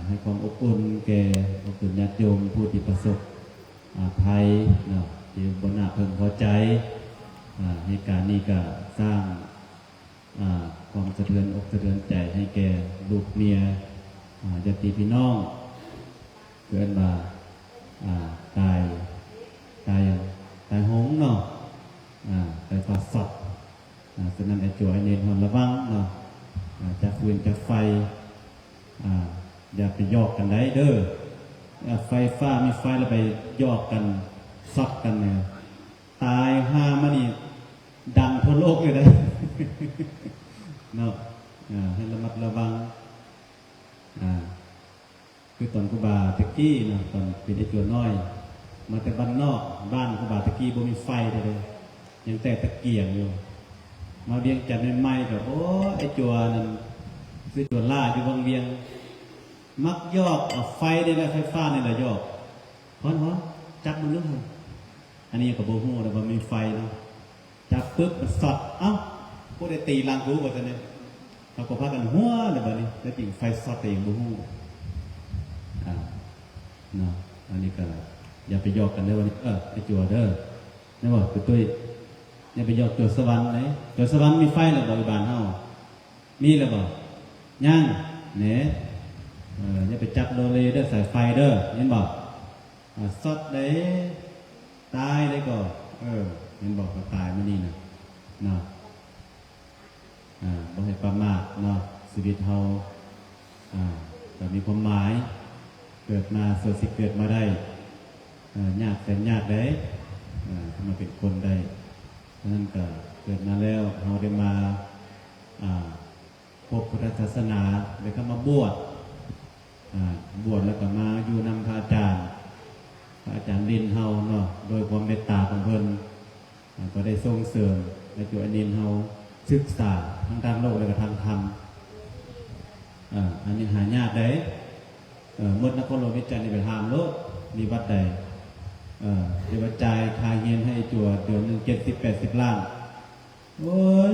ให้ความอบอุ่นแก่อบอุ่นญาติโยมผู้ที่ประสบภัยที่บนหน้าเพิ่งพอใจเหตุการณ์นี้ก็สร้างความสะเทือนอกสะเทือนใจให้แก่ลูกเมียญาติพี่น้องเพื่อนมาตายหงเนาะตายปลาสัตว์ฉะนั้นไอ้จั่วไอ้เนรระวังเนาะจากฟืนจากไฟอย่าไปยอกกันได้เด้อไฟฟ้ามีไฟแล้วไปยอกกันซัดกันเนี่ยตายห้ามันนี่ดังทั่วโลกเลยนะเนาะให้ระมัดระวังคือตอนครูบาตะกี้นะตอนเป็นไอ้จั่วน้อยมาแต่บ้านนอกบ้านครูบาตะกี้บ่มีไฟเลยยังแต่ตะเกียงอยู่มาเวียงจันทร์ใหม่ๆกับโอ้ไอ้จั่วนั่นคือจั่วล่าอยู่บางเวียงมักยอกเอาไฟได้แล้วไฟฟ้านี่แหละยอกเพราะจับมันลึกเลยอันนี้กับโบหูแต่ว่ามีไฟเนาะจับปุ๊บมันสอดพวกได้ตีลังรู้ว่าจะเนี่ยเขาก็พากันหัวเลยแบบนี้แล้วจริงไฟสอดเองโบหูเนาะอันนี้ก็อย่าไปยอกกันเลยวันนี้ไอ้จั่วเด้อนี่ว่าคือตัวอย่าไปยอกจั่วสวรรค์ไหนจั่วสวรรค์มีไฟหรือบ่บานเฮามีหรือบ่ย่างเนี่ยอย่าไปจับโดเลเด้อสายไฟเด้อเห็นบอกสดได้ตายได้ก็เห็นบอกก็ตายมานี่นะเนาะบ่ให้ประมาทเนาะชีวิตเฮาแต่มีความหมายเกิดมาส่วนสิเกิดมาได้ยากแต่ยากได้มาเป็นคนได้เพราะนั้นก็เกิดมาแล้วเราได้มาพบพุทธศาสนาแล้วก็มาบวชแล้วก็มาอยู่นำพระอาจารย์ดินเฮาเนาะโดยความเมตตาของเพิ่นก็ได้ส่งเสริมและจุดินเฮาศึกษาทั้งทางโลกและก็ทางธรรมอันนี้หายากได้มดนครหลวงวิจัยในไปทำโลกมีวัดใดเดี๋ยวจ่ายค่าเฮียนให้จั่วเดือนหนึ่ง70-80 ล้านโอ้ย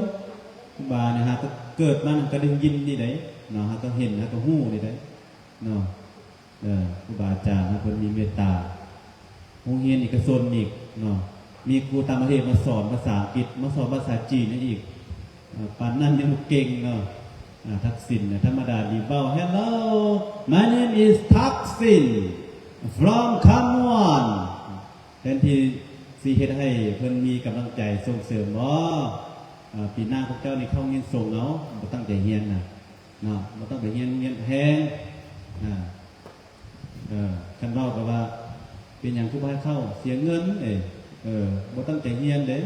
บาเนี่ยฮะก็เกิดมาก็ได้ยินนี่ได้เนาะฮะก็เห็นฮะก็หู้นี่ได้เนาะครูบาอาจารย์นะคนมีเมตตาโรงเรียนอีกกระทรวงอีกเนาะมีครูต่างประเทศมาสอนภาษาอังกฤษมาสอนภาษาจีนนี่อีกปานนั้นยังเก่งเนาะทักษิณธรรมดาดีเบ้า Hello my name is ทักษิณ from Khammon แทนที่สีเฮ็ดให้เพิ่นมีกำลังใจส่งเสริมปีหน้าพวกเจ้านี่เข้าเรียนส่งเนาะบ่ตั้งใจเรียนนะเนาะบ่ต้องไปเรียนแพงคันเว้าก็ว่าเป็นหยังผู้บ่ให้เข้าเสียเงินบ่ตั้งใจเรียนเด้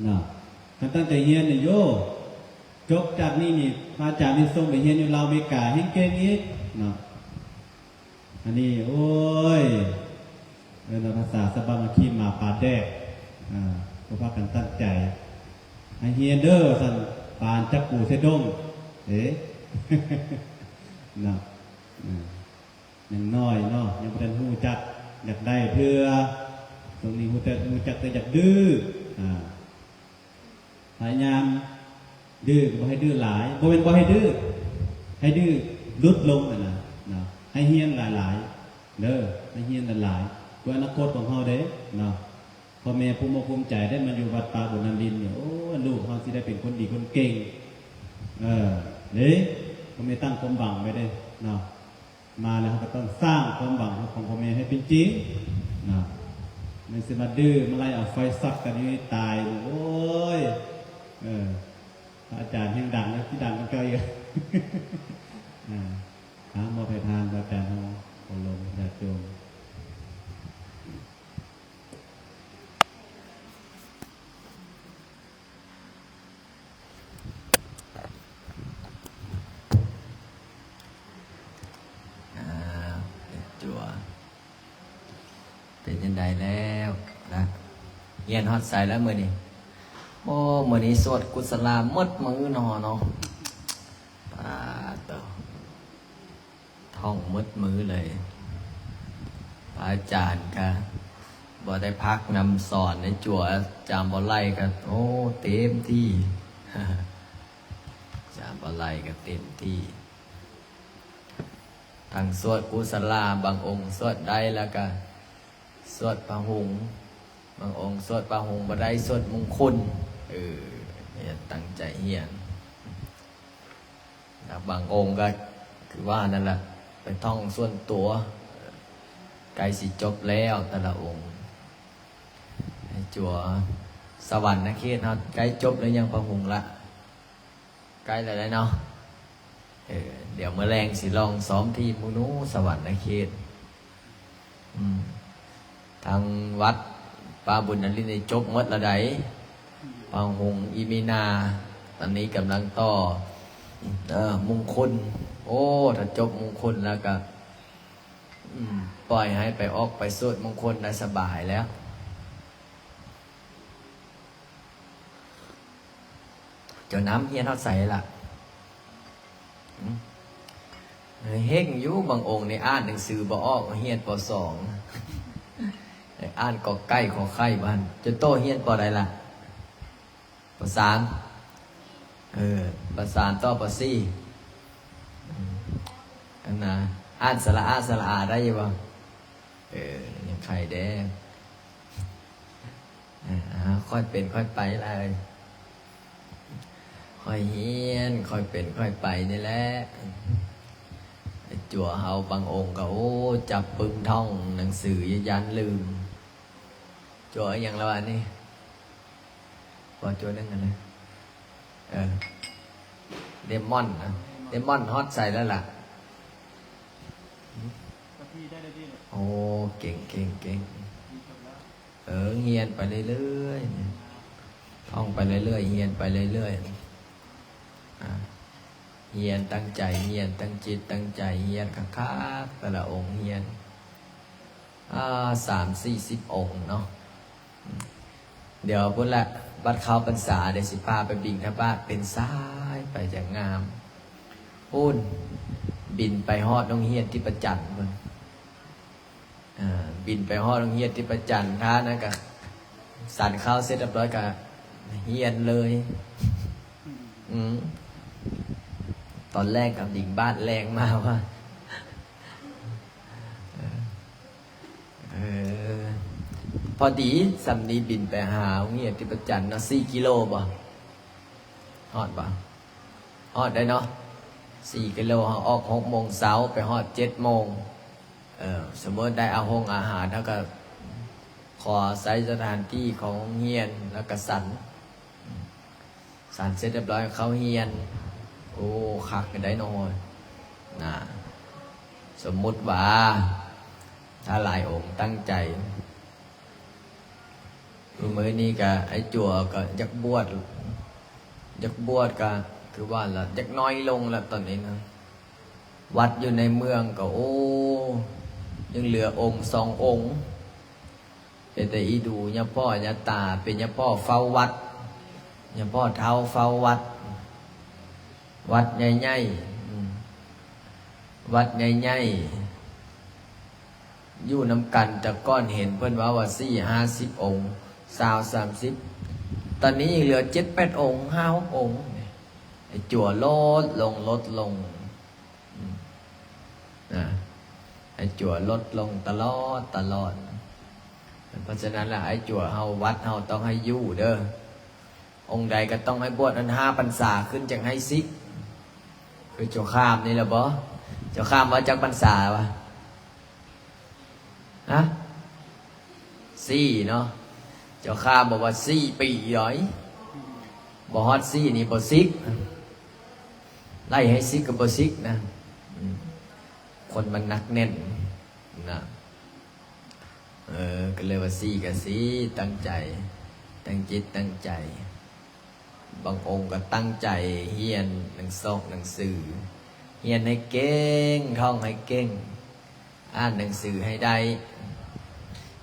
เนาะคันตั้งใจเรียนนี่โยจบจากนี่พระอาจารย์นี่ส่งไปเรียนอยู่ลาวอเมริกาแห่งเก่งอีกเนาะอันนี้โอ้ยภาษาสบามาคีมาปาแดกก็พากันตั้งใจให้เรียนเด้อซั่นปานจักกูเสดงเนาะยังน้อยเนาะยังบ่ทันฮู้จักอยากได้เพื่อตรงนี้ฮู้จักแต่อยากดื้อพยายามดื้อบ่ให้ดื้อหลายบ่แม่นบ่ให้ดื้อให้ดื้อลดลงนะเนาะให้เฮียนหลายๆเด้อให้เฮียนหลายๆเพื่ออนาคตของเฮาเด้เนาะพ่อแม่ภูมิอกภูมิใจได้มาอยู่วัดป่าบุญนันดินเนี่ยโอ้ลูกเฮาสิได้เป็นคนดีคนเก่งเด้พ่อแม่ตั้งความหวังไว้เด้เนาะมาแล้วก็ต้องสร้างความหวังของพ่อแม่ให้เป็นจริงนะไม่ใช่มาดื้อมาไล่เอาไฟซักกันให้ตายโอ้ยอาจารย์แห่งดังนะที่ดังกันเกยหามาไปทางอาจารย์เขาคนลงญาติโยมเป็นยังไงแล้วนะเย็นฮอดใส่แล้วมือนี้โอ้มือนี้สวดกุศลามดมือนอเนาะปาเตอท่องมดมือเลยอาจารย์ก็บ่ได้พักนำสอนในจั่วจามบ่ไล่ก็โอ้เต็มที่ จามบ่ไล่ก็เต็มที่ ทางสวดกุศลาบางองค์สวดได้แล้วก็สวดพระหงส์บางองค์สวดพระหงส์บ่ได้สวดมงคลเนี่ยตั้งใจเฮียนแล้วบางองค์ก็คือว่านั่นแหละไปท่องส่วนตัวใกล้สิจบแล้วแต่ละองค์ให้จั่วสวรรค์นะเขตเนาะใกล้จบแล้วยังพระหงส์ละใกล้แล้วเนาะเดี๋ยวเมื่อแรงสิลองซ้อมที่มุนูสวรรค์นะเขตทางวัดป่าบุญนรินทร์จบหมดละไดพระหงส์อีมีนาตอนนี้กำลังต่อมงคลโอ้ถ้าจบมงคลแล้วก็ปล่อยให้ไปออกไปสวดมงคลได้สบายแล้วเจ้าน้ำเฮียนเท่าใส่ละเฮงอยู่บางองค์ในอ่านหนังสือบ่ออกเฮียนป .2 อ่านกอใกล้ขอไข่บ้านจนโตเฮียนปอใดล่ะป .3 ประสานต่อป .4 อันนะอ่านสระอาได้ยังบ่ยังไข่แดงค่อยเป็นค่อยไปเลยค่อยเฮียนค่อยเป็นค่อยไปนี่แหละจั่วเฮาบางองค์ก็โอ้จับปึงท่องหนังสือยันลืมจั่วอย่างละวันนี้พอจั่วนั่งกันเลยเดมอนนะเดมอนฮอตใส่แล้วล่ะโอ้เก่งเฮียนไปเรื่อยๆท่องไปเรื่อยๆเฮียนไปเรื่อยๆเฮียนตั้งใจเฮียนตั้งจิตตั้งใจเฮียนคักๆแต่ละองค์เฮียน30-40 องค์เนาะเดี๋ยวพุ่นละบัดเข้าพรรษาเดี๋ยวสิพาไปบิณฑบาตเป็นสายไปจากงามพุ่นบินไปฮอดโรงเฮียนที่ประจันพุ่นบินไปฮอดโรงเฮียนที่ประจันท่านะกะสั่นข้าวเสร็จเรียบร้อยกะเฮียนเลยตอนแรกกับดิ่งบ้านแรงมากว่าพอดีสำนีบินไปหาเงียที่ประจันเนาะ4 กิโลบ่ฮอดบ่ฮอดได้เนาะ4 กิโลออก6 โมงเช้าไปฮอด7 โมงสมมติได้เอาห้องอาหารแล้วก็ขอใช้สถานที่ของเฮียนแล้วก็สันเสร็จเรียบร้อยเขาเฮียนโอ้คักกันได้น้อยนะสมมุติว่าถ้าหลายองค์ตั้งใจมื้อนี้ก็ไอ้จั่วก็ยักบวชก็คือว่าละยักน้อยลงแล้วตอนนี้นะวัดอยู่ในเมืองก็โอ้ยังเหลือองค์ 2 องค์เป็นแต่อีดูยะพ่อยะตาเป็นยะพ่อเฝ้าวัดยะพ่อเท้าเฝ้าวัดใหญ่ๆวัดใหญ่ๆอยู่นำกันแต่ก้อนเห็นเพิ่นว่า50 องค์30ตอนนี้ยังเหลือ7-8 องค์5-6 องค์ไอ้จั่วลดลงไอ้จั่วลดลงตลอดเพราะฉะนั้นล่ะไอ้จั่วเฮาวัดเฮาต้องให้อยู่เด้อองค์ใดก็ต้องให้บวช5 พรรษาขึ้นจังให้ซิกคือเจ้าข้ามนี่แหละบ่เจ้าข้ามว่าจักพรรษาวะ4เนาะเจ้าข้ามบอกว่า4 ปีร้อยบ่ฮอด4นี่บ่ซิกไล่ให้ซิกกับบ่ซิกนะคนมันนักแน่นนะก็เลยว่า4กับ4ตั้งใจตั้งจิตตั้งใจบางองค์ก็ตั้งใจเฮียนหนังสือเฮียนให้เก่งท่องให้เก่งอ่านหนังสือให้ได้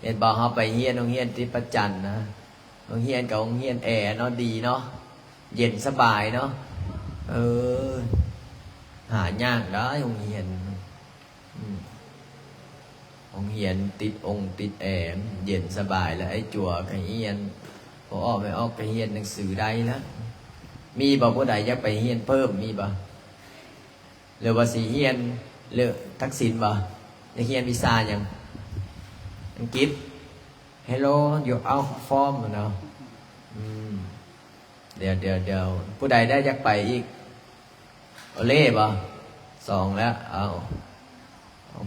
เห็นบอกเขาไปเฮียนโรงเฮียนที่ประจันนะโรงเฮียนกับโรงเฮียนแอร์เนาะดีเนาะเย็นสบายเนาะหายากได้โรงเฮียนติดติดแอร์เย็นสบายแล้วไอ้จั่วไอ้เฮียนพอออกไปเฮียนหนังสือได้แล้วมีบอกว่าใดอยากไปเฮียนเพิ่มมีบ่หรือว่าสิเฮียน เลือกทักษิณบ่จะเรียนวีซ่ายังอังกฤษ Hello you out form เนาะเดี๋ยวผู้ใดได้อยากไปอีกโอเล่บ่2แล้วเอา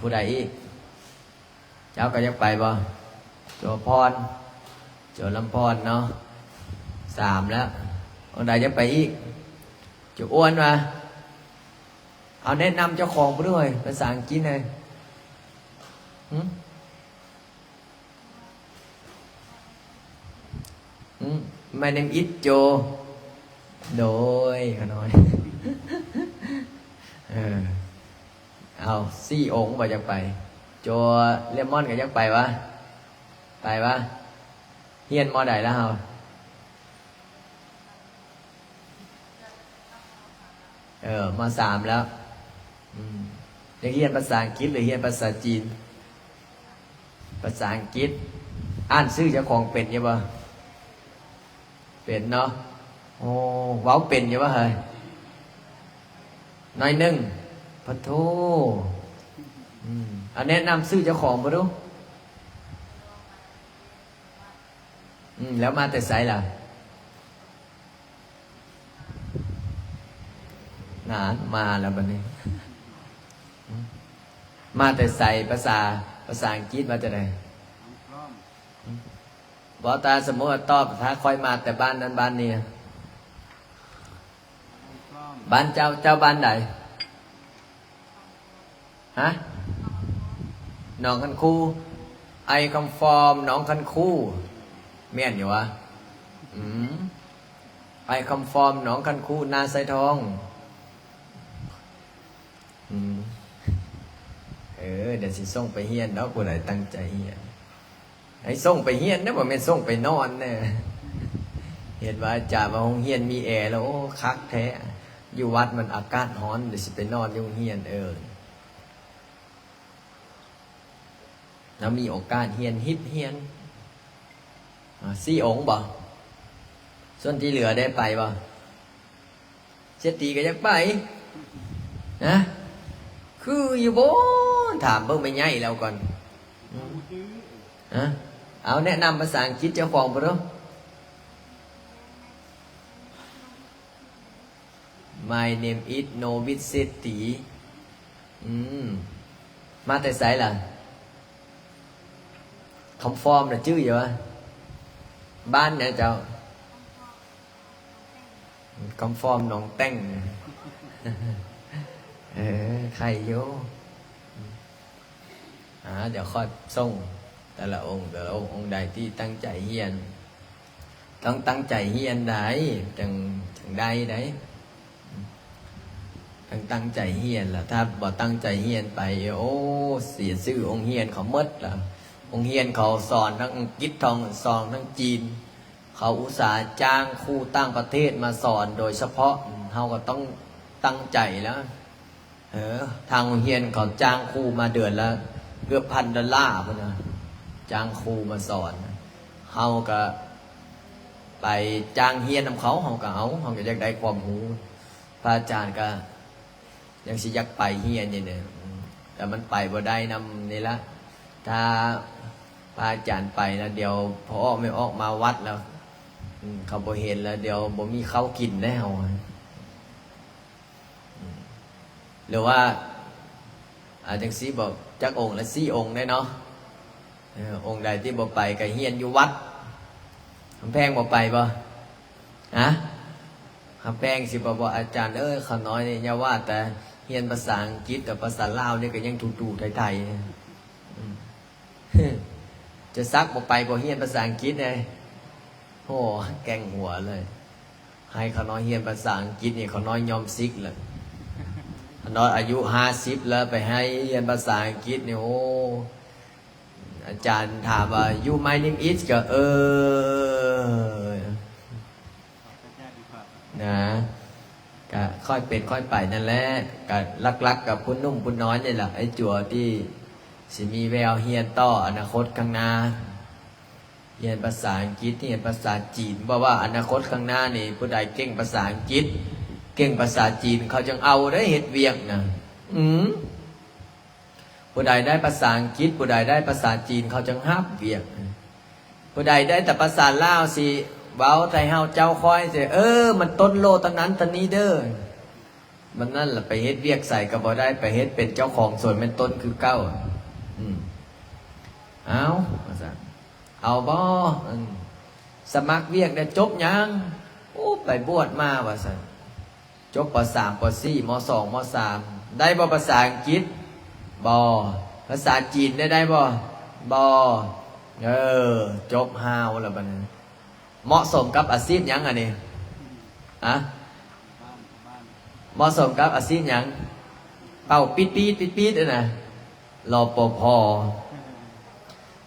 ผู้ใดอีกเจ้าก็อยากไปบ่โจพรโจลำพรเนาะ3แล้วคนใดอยากไปอีกโจอ้วนมาเอาแนะนำเจ้าของไปด้วยภาษาอังกฤษเลยMy name is Joe โดยขน้อยเอา4 องค์บ่อยากไปโจเลมอนก็อยากไปวะไปวะเฮียนมอใดแล้วเฮาม3แล้วอยากเรียนภาษาอังกฤษหรือเรียนภาษาจีนภาษาอังกฤษอ่านชื่อเจ้าของเป็นยังบ่เป็นเนาะโอ้เว้าเป็นยังบ่เฮ้ยน้อยหนึ่งพะโธอันแนะนำชื่อเจ้าของบ่ดูแล้วมาแต่ไสล่ะนานมาแล้วบัดนี้มาแต่ใส่ภาษาอังกฤษมาจากไหนบอกตาสมมติตอบถ้าคอยมาแต่บ้านนั้นบ้านนี้บ้านเจ้าบ้านไหนฮะหนองคันคูไอคำฟอร์มหนองคันคูเมียนอยู่วะไอคำฟอร์มหนองคันคูนาไซทองเดี๋ยวสิส่งไปเฮียนแล้วกูไหนตั้งใจเฮียนไอ้ส่งไปเฮียนนะบ่แม่นส่งไปนอนแน่เห็นว่าอาจารย์มาห้องเฮียนมีแอร์แล้วโอ้คักแท้อยู่วัดมันอากาศร้อนเดี๋ยวสิไปนอนอยู่เฮียนแล้วมีโอกาสเฮียนฮิตเฮียน4 องค์บ่ส่วนที่เหลือได้ไปบ่เจตีก็อยากไปนะคืออยู่บ่ถามเบิ่งไม่ใหญ่แล้วก่อนเอาแนะนำภาษาอังกฤษเจ้าของบ่รู้ My name is Novitseti มาแต่ไสล่ะคำฟอร์มน่ะชื่ออยู่วะบ้านเนี่ยเจ้าคำฟอร์มหนองแต้งใครโยเดี๋ยวค่อยส่งแต่ละองค์องค์ใดที่ตั้งใจเฮียนต้องตั้งใจเฮียนได้จังได้ต้องตั้งใจเฮียนล่ะถ้าบ่ตั้งใจเฮียนไปโอ้เสียชื่อองค์เฮียนเขาหมดล่ะองค์เฮียนเขาสอนทั้งอังกฤษสอนทั้งจีนเขาอุตส่าห์จ้างครูต่างประเทศมาสอนโดยเฉพาะเราก็ต้องตั้งใจแล้วทางเฮียนเขาจ้างครูมาเดือนละเกือบ$1,000พุ่นนะจ้างครูมาสอนเฮาก็ไปจ้างเฮียนนำเขาก็อยากได้ความรู้พระอาจารย์ก็ยังสิอยากไปเฮียนนี่เนี่ยแต่มันไปบ่ได้นำนี่ละถ้าพระอาจารย์ไปแล้วเดี๋ยวพอไม่ออกมาวัดแล้วเขาบ่เห็นแล้วเดี๋ยวบ่มีข้าวกินแล้วหรือว่าจังซี่บอกจักองค์ละ4 องค์ได้เนาะองค์ใดที่บ่ไปก็เฮียนอยู่วัดคำแพงบ่ไปบ่คำแพงสิบ่อาจารย์เขาน้อยนี่อย่าว่าแต่เฮียนภาษาอังกฤษแต่ภาษาลาวนี่ก็ยังถูๆไทยๆจะซักบ่ไปบ่เฮียนภาษาอังกฤษเลยโอ้แกงหัวเลยให้เขาน้อยเฮียนภาษาอังกฤษนี่เขาน้อยยอมซิกเลยน้อยอายุ50แล้วไปให้เรียนภาษาอังกฤษเนี่ยโอ้อาจารย์ถามว่า you my name is ก็นะก็ค่อยเป็นค่อยไปนั่นแหละก็ลักๆกับพุ่นนุ่มพุ่นน้อยนี่แหละไอ้จั่วที่สิมีแววเฮียนต่ออนาคตข้างหน้าเรียนภาษาอังกฤษเรียนภาษาจีนเพราะว่าอนาคตข้างหน้านี่ผู้ใดเก่งภาษาอังกฤษเก่งภาษาจีนเขาจึงเอาได้เฮ็ดเวียกนะ ผู้ใดได้ภาษาอังกฤษผู้ใดได้ภาษาจีนเขาจังฮับเวียกผู้ใดได้แต่ภาษาลาวสิเว้าไทยเฮาเจ้าคอยสิมันต้นโลตอนนั้นตอนนี้เด้อมันนั่นแหละไปเฮ็ดเวียกใส่ก็บ่ได้ไปเฮ็ดเป็นเจ้าของส่วนเป็นต้นคือเก้าเอาเอาบ่สมัครเวียกได้จบยังโอ้ไปบวชมาว่าซั่นจบป.3 ป.4 ม.2 ม.3 ได้บ่ภาษาอังกฤษบ่ภาษาจีนได้บ่บ่จบฮาวแล้วบัดนี้เหมาะสมกับอาชีพหยังอันนี้อะเหมาะสมกับอาชีพหยังเป่าปีดๆน่ะรปภ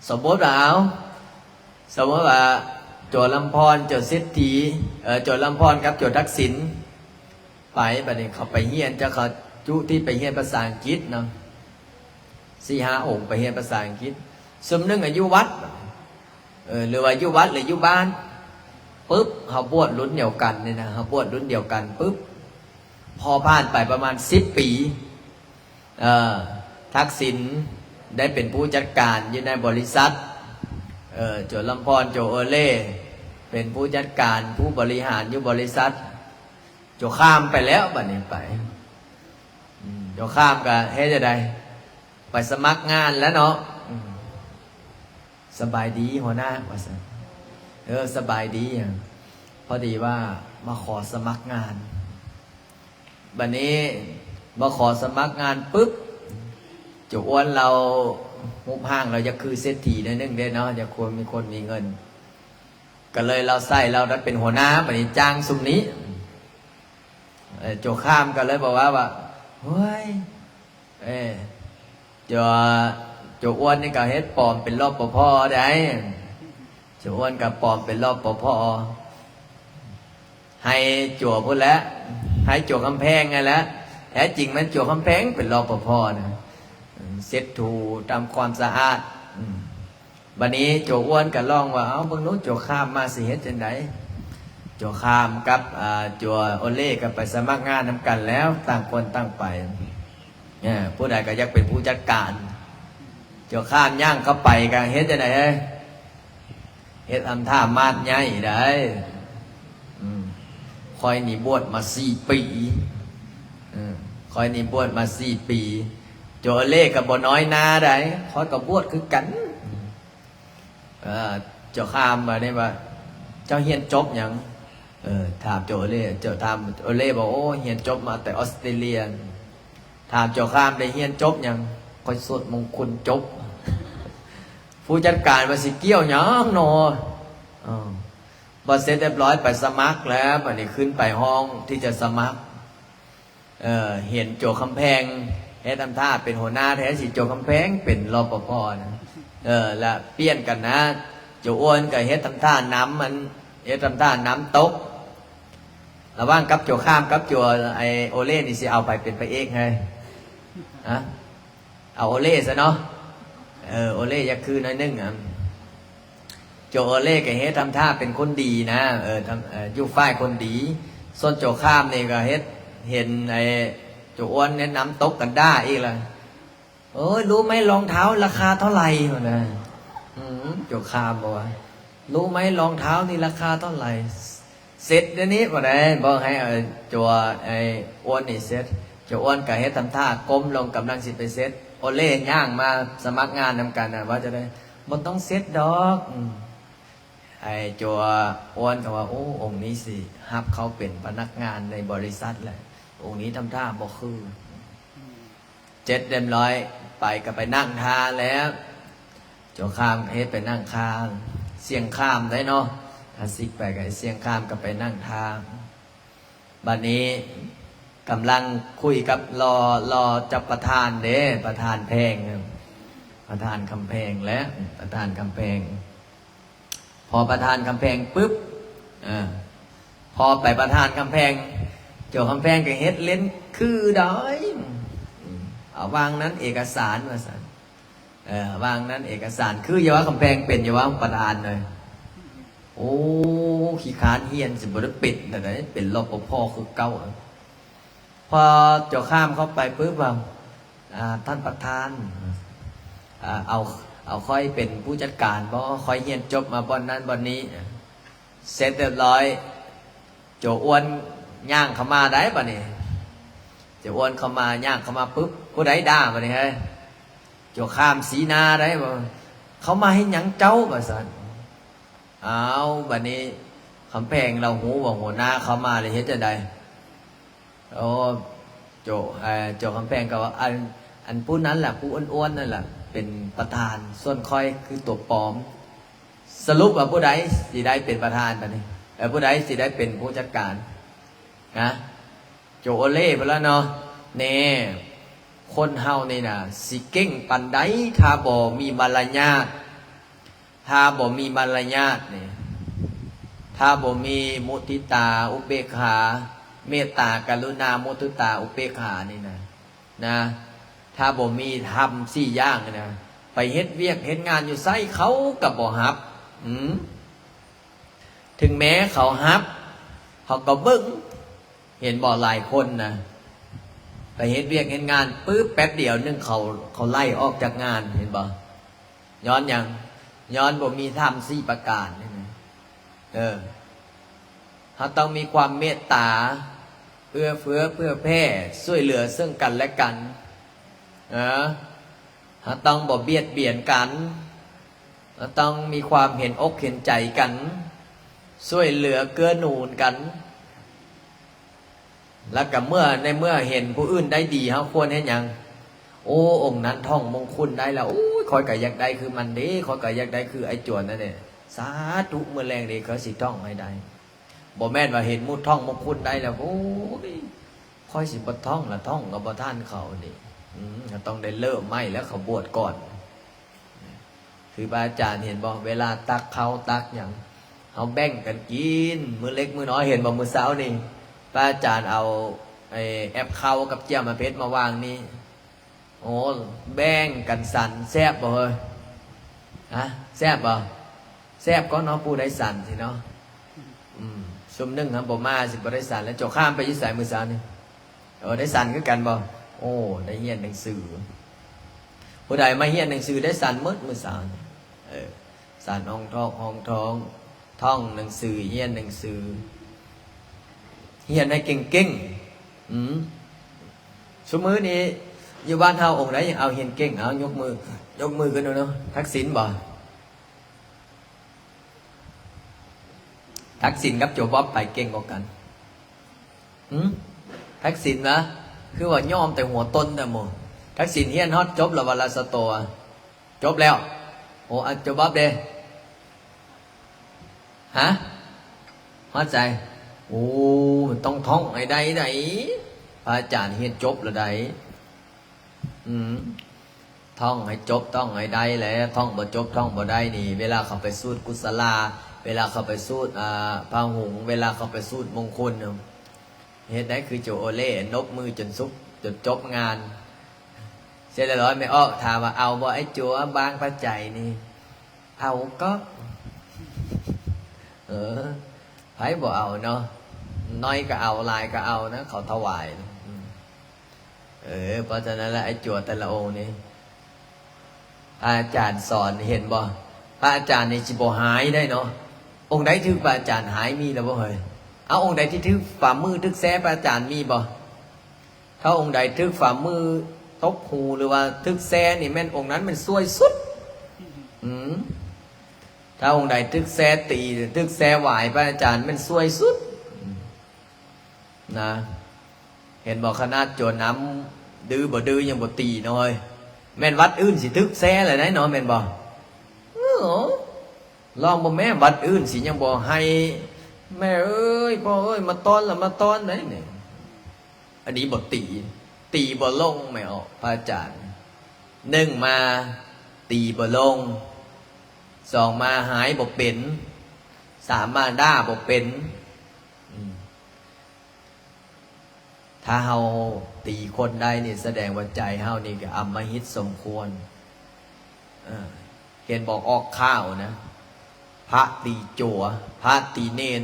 สมมติว่าโจลำพรโจเศรษฐีโจลำพรกับโจทักษิณไปบัดนี้เขาไปเฮียนจะเขาจุที่ไปเฮียนภาษาอังกฤษเนาะ4-5 องค์ไปเฮียนภาษาอังกฤษสมนึงอายุวัดหรือว่าอยู่วัดหรืออยู่บ้านปุ๊บเขาบวชรุ่นเดียวกันเนี่ยนะเขาบวชรุ่นเดียวกันปุ๊บพอผ่านไปประมาณ10 ปีทักษิณได้เป็นผู้จัดการอยู่ในบริษัทโจลำพรโจโอเล่เป็นผู้จัดการผู้บริหารอยู่บริษัทโจข้ามไปแล้วบัดนี้ไปโจข้ามก็เฮ็ดจะได้ไปสมัครงานแล้วเนาะสบายดีหัวหน้าว่าซั่นสบายดีพอดีว่ามาขอสมัครงานบัดนี้มาขอสมัครงานปุ๊บจุอ้วนเรามุบห้างเราจะคือเศรษฐีนิดนึงได้เนาะจะควรมีคนมีเงินก็เลยเราใส่เราได้เป็นหัวหน้าบัดนี้จ้างซุมนี้โจข้ามก็เลยบอกว่าเฮ้ยโจอ้วนนี่ก็เฮ็ดปลอมเป็นรปภได้โจอ้วนกับปลอมเป็นรปภให้จั่วพุ่นแล้วให้จั่วกำแพงไงแล้วแท้จริงมันจั่วกำแพงเป็นรปภนะเซ็ตถูทำความสะอาดบัดนี้โจอ้วนก็ลองว่าเบิ่งนู้นโจข้ามมาสิเฮ็ดจังได๋โจข้ามกับโจโอเล่ก็ไปสมัครงานนำกันแล้วต่างคนต่างไปผู้ใดก็อยากเป็นผู้จัดการโจข้ามย่างเข้าไปก็เฮ็ดจังได๋เฮ็ดทำท่ามาดใหญ่ได้คอยหนีบวชมา4 ปีคอยหนีบวชมา4 ปีโจเล่กับบ่น้อยนาได้คอยกับบวชคือกันเจ้าข้ามมาได้ว่าเจ้าเฮียนจบหยังถามโจเล่เจ้าถามโอเล่บอกโอ้เฮียนจบมาแต่ออสเตรเลียถามเจ้าข้ามได้เฮียนจบหยังคอยสวดมงคลจบผู้จัดการมาสิเกี่ยวหยังเนาะพอเสร็จเรียบร้อยไปสมัครแล้วบัดนี้ขึ้นไปห้องที่จะสมัครเห็นโจคำแพงเฮ็ดทำท่าเป็นหัวหน้าแท้สิโจคำแพงเป็นรปภนะและเปลี่ยนกันนะโจอ้วนกับเฮ็ดทำท่าน้ำมันเฮ็ดทำท่าน้ำตกระว่างกับโจข้ามกับโจไอโอเล่นี่สิเอาไปเป็นพระเอกไงเอาโอเล่ซะเนาะโอเล่อยากคือน้อยนึงโจโอเล่กับเฮ็ดทำท่าเป็นคนดีนะอยู่ฝ่ายคนดีส่วนโจข้ามนี่ก็เฮ็ดเห็นไอโจอ้วนเนี่ยน้ำตกกันได้อีกละรู้ไหมรองเท้าราคาเท่าไหร่นะโจข้ามบอกว่ารู้ไหมรองเท้านี่ราคาเท่าไหร่เซ็ตเดี๋ยวนี้บ่ได้บอกให้โจไออ้วนนี่เซ็ตโจอ้วนกับเฮ็ดทำท่าก้มลงกำลังสิไปเซ็ตโอเล่ย่างมาสมัครงานนำกันนะว่าจะได้บ่ต้องเซ็ตดอกไอโจอ้วนก็ว่าโอ้องค์นี้สิฮับเขาเป็นพนักงานในบริษัทแหละองค์นี้ทำท่าบ่คือ7 เรียบร้อยไปก็ไปนั่งทาแล้วโจข้ามเฮ็ดไปนั่งคางเสียงข้ามได้เนาะถ้าซิกไปกับเสียงข้ามก็ไปนั่งทาบัดนี้กำลังคุยกับรอจับประธานเด้ประธานแพงประธานคำแพงและประธานคำแพงพอประธานคำแพงปุ๊บพอไปประธานคำแพงโจคำแพงก็เฮ็ดเล่นคือดอยเอาวางนั้นเอกสารมาสั่นวางนั้นเอกสารคืออย่าว่าคำแพงเป็นอย่าว่าประธานเลยโอ้ขี้ขานเฮียนสิบ่ได้ปิดแต่ไหนเป็นรปภคือเก่าพอโจข้ามเข้าไปปุ๊บว่า ท่านประธานเอาค่อยเป็นผู้จัดการเพราะค่อยเรียนจบมาบอนนั้นบอนนี้เสร็จเรียบร้อยโจอ้วนย่างเข้ามาได้ป่ะนี่โจอ้วนเข้ามาย่างเข้ามาปุ๊บผู้ใดด่าป่ะนี่เฮ้ยโจข้ามสีนาได้ป่ะเขามาให้หยังเจ้าป่ะสันเอาบัดนี้คำแพงเราหูว่าหัวหน้าเขามาเลยเฮ็ดจะได้โอ้โจคำแพงก็ว่าอันผู้นั้นแหละผู้อ้วนๆนั่นแหละเป็นประธานส่วนค่อยคือตัวปลอมสรุปว่าผู้ใดสิได้เป็นประธานป่ะนี่ผู้ใดสิได้เป็นผู้จัดการนะโจโอเล่ไปแล้วเนาะเน่คนเฮานี่นะสิเก่งปันใดถ้าบ่มีมารยาทถ้าบ่มีมารยาทนี่ถ้าบ่มีมุทิตาอุเบกขาเมตตากรุณามุทิตาอุเบกขานี่นะถ้าบ่มีทำ4อย่างนะไปเฮ็ดเวียกเฮ็ดงานอยู่ไสเขาก็บ่ฮับถึงแม้เขาฮับเขาก็เบิ่งเห็นบ่หลายคนนะไปเฮ็ดเวียกเฮ็ดงานปึ๊บแป๊บเดียวนึงเขาไล่ออกจากงานเห็นบ่ย้อนยังย้อนบ่มีธรรม4ประการนี่นะเขาต้องมีความเมตตาเอื้อเฟื้อเพื่อแผ่ช่วยเหลือซึ่งกันและกันเขาต้องบ่เบียดเบียนกันเขาต้องมีความเห็นอกเห็นใจกันช่วยเหลือเกื้อหนุนกันแล้วก็เมื่อเห็นผู้อื่นได้ดีเขาควรเห็นยังโอ้องค์นั้นท่องมงคลได้แล้วโอ้ยคอยก็อยากได้คือมันเด้คอยก็อยากได้คือไอ้จวนนั่นเนี่ยสาธุเมื่อแรงเด็กเขาสิท่องให้ได้บ่แม่นว่าเห็นมุดท่องมงคลได้แล้วโอ้ยคอยสิบ่ท่องละท่องกับบ่ท่านเขาดิเขาต้องได้เริ่มไม่แล้วเขาบวชก่อนคือพระอาจารย์เห็นบ่เวลาตักเขาตักอย่างเขาแบ่งกันกินมือเล็กมือน้อยเห็นบ่มือเช้านี่พระอาจารย์เอาแอปเข้ากับเจียมเพชรมาวางนี่โอ้แบ่งกันสั่นแซ่บบ่เฮ้ยแซ่บบ่แซ่บก็เนาะผู้ได้สั่นสิเนาะชมนึ่งครับบ่มาสิบ่ได้สั่นแล้วโจข้ามไปยิ่งสายมือเช้านี่ได้สั่นคือกันบ่โอ้ได้เฮียนหนังสือผู้ใดมาเฮียนหนังสือได้สั่นมืดมือเช้าสั่นห้องท้องท่องหนังสือเฮียนหนังสือเฮียนให้เก่งสมมือนี้อยู่บ้านเฮาองค์ไหนยังเอาเฮียนเก่งเอายกมือกันเนาะทักษิณบ่ทักษิณกับโจบ๊อบไปเก่งกว่ากันทักษิณนะคือว่าย่อมแต่หัวต้นแต่หมดทักษิณเฮียนฮอดจบแล้ววันละสโตจบแล้วโอ้โจบ๊อบเด้ฮะฮอดใจโอ้ต้องท่องไอ้ใดพระอาจารย์เฮียนจบแล้วใดท่องให้จบท่องให้ได้แหละท่องบ่จบท่องบ่ได้นี่เวลาเขาไปสูตรกุศลาเวลาเขาไปสูตรพระหุงเวลาเขาไปสูตรมงคลเฮ็ดได้คือโจโอเล่นบมือจนจบงานเสร็จแล้วร้อยไม่ออกถามว่าเอาบ่ไอ้จัวบางพระใจนี่เอาก็ไผบ่เอาเนาะน้อยก็เอาลายก็เอานะเขาถวายเพราะฉะนั้นแล้วไอ้จัวแต่ละองค์นี่อาจารย์สอนเห็นบ่พระอาจารย์นี่สิบ่หายได้เนาะองค์ใดที่พระอาจารย์หายมีแล้วบ่เฮ้ยเอาองค์ใดที่ทึกฝ่ามือทึกแซ่พระอาจารย์มีบ่ถ้าองค์ใดทึกฝ่ามือตบหูหรือว่าทึกแซ่นี่แม่นองค์นั้นมันซวยสุดถ้าองค์ใดทึกแซ่ตีทึกแซ่ไหวพระอาจารย์มันซวยสุดนะเห็นบอกขนาดโจรน้ำดื้อบ่ดื้อยังบ่ตีน้อยแม่นวัดอื่นสิทึกแซ่เลยนะเนาะแม่นบ่ลองบ่แม่วัดอื่นสิยังบ่ให้แม่เอ้ยพ่อเอ้ยมาต้อนละมาต้อนไหนเนี่ยอันนี้บ่ตีบ่ลงไม่ออกพระอาจารย์1มาตีบ่ลง2มาหายบ่เป็น3มาด่าบ่เป็นถ้าเฮาตีคนได้นี่แสดงว่าใจเฮานี่ก็อำมหิตสมควรเห็นบอกออกข้าวนะพระตีจั่วพระตีเนน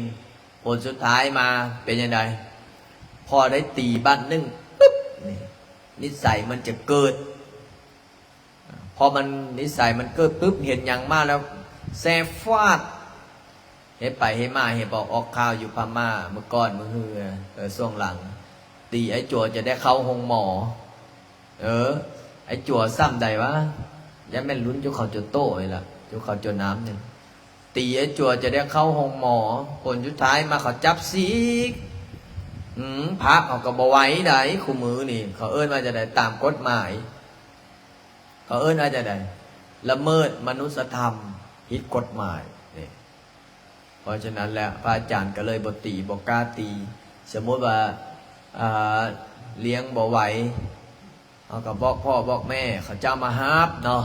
ผลสุดท้ายมาเป็นยังไงพอได้ตีบ้านนึ่งปุ๊บนี่ นิสัยมันจะเกิดพอมันนิสัยมันเกิดปุ๊บเห็นอย่างมากแล้วแซ่ฟาดเห็นไปเห็นมาเห็นบอกออกข่าวอยู่พม่าเมื่อก่อนเมื่อฮือช่วงหลังตีไอ้จั่วจะได้เข้าห้องหมอไอ้จั่วซ้ำใดวะยังแม่นลุ้นจุเขาจะโต้เลยล่ะจุเขาจะน้ำเนี่ยตีไอ้จั่วจะได้เข้าห้องหมอผลสุดท้ายมาเขาจับซีกพระเขาก็บไหว้ได้คู่มือนี่เขาเอิ้นว่าจะได้ตามกฎหมายเขาเอิ้นว่าจะได้ละเมิดมนุษยธรรมผิดกฎหมายนี่เพราะฉะนั้นแล้วพระอาจารย์ก็เลยบ่ตีบ่กล้าตีสมมติว่าเลี้ยงบ่ไหวเขาก็บอกพ่อบอกแม่เขาเจ้ามาฮับเนาะ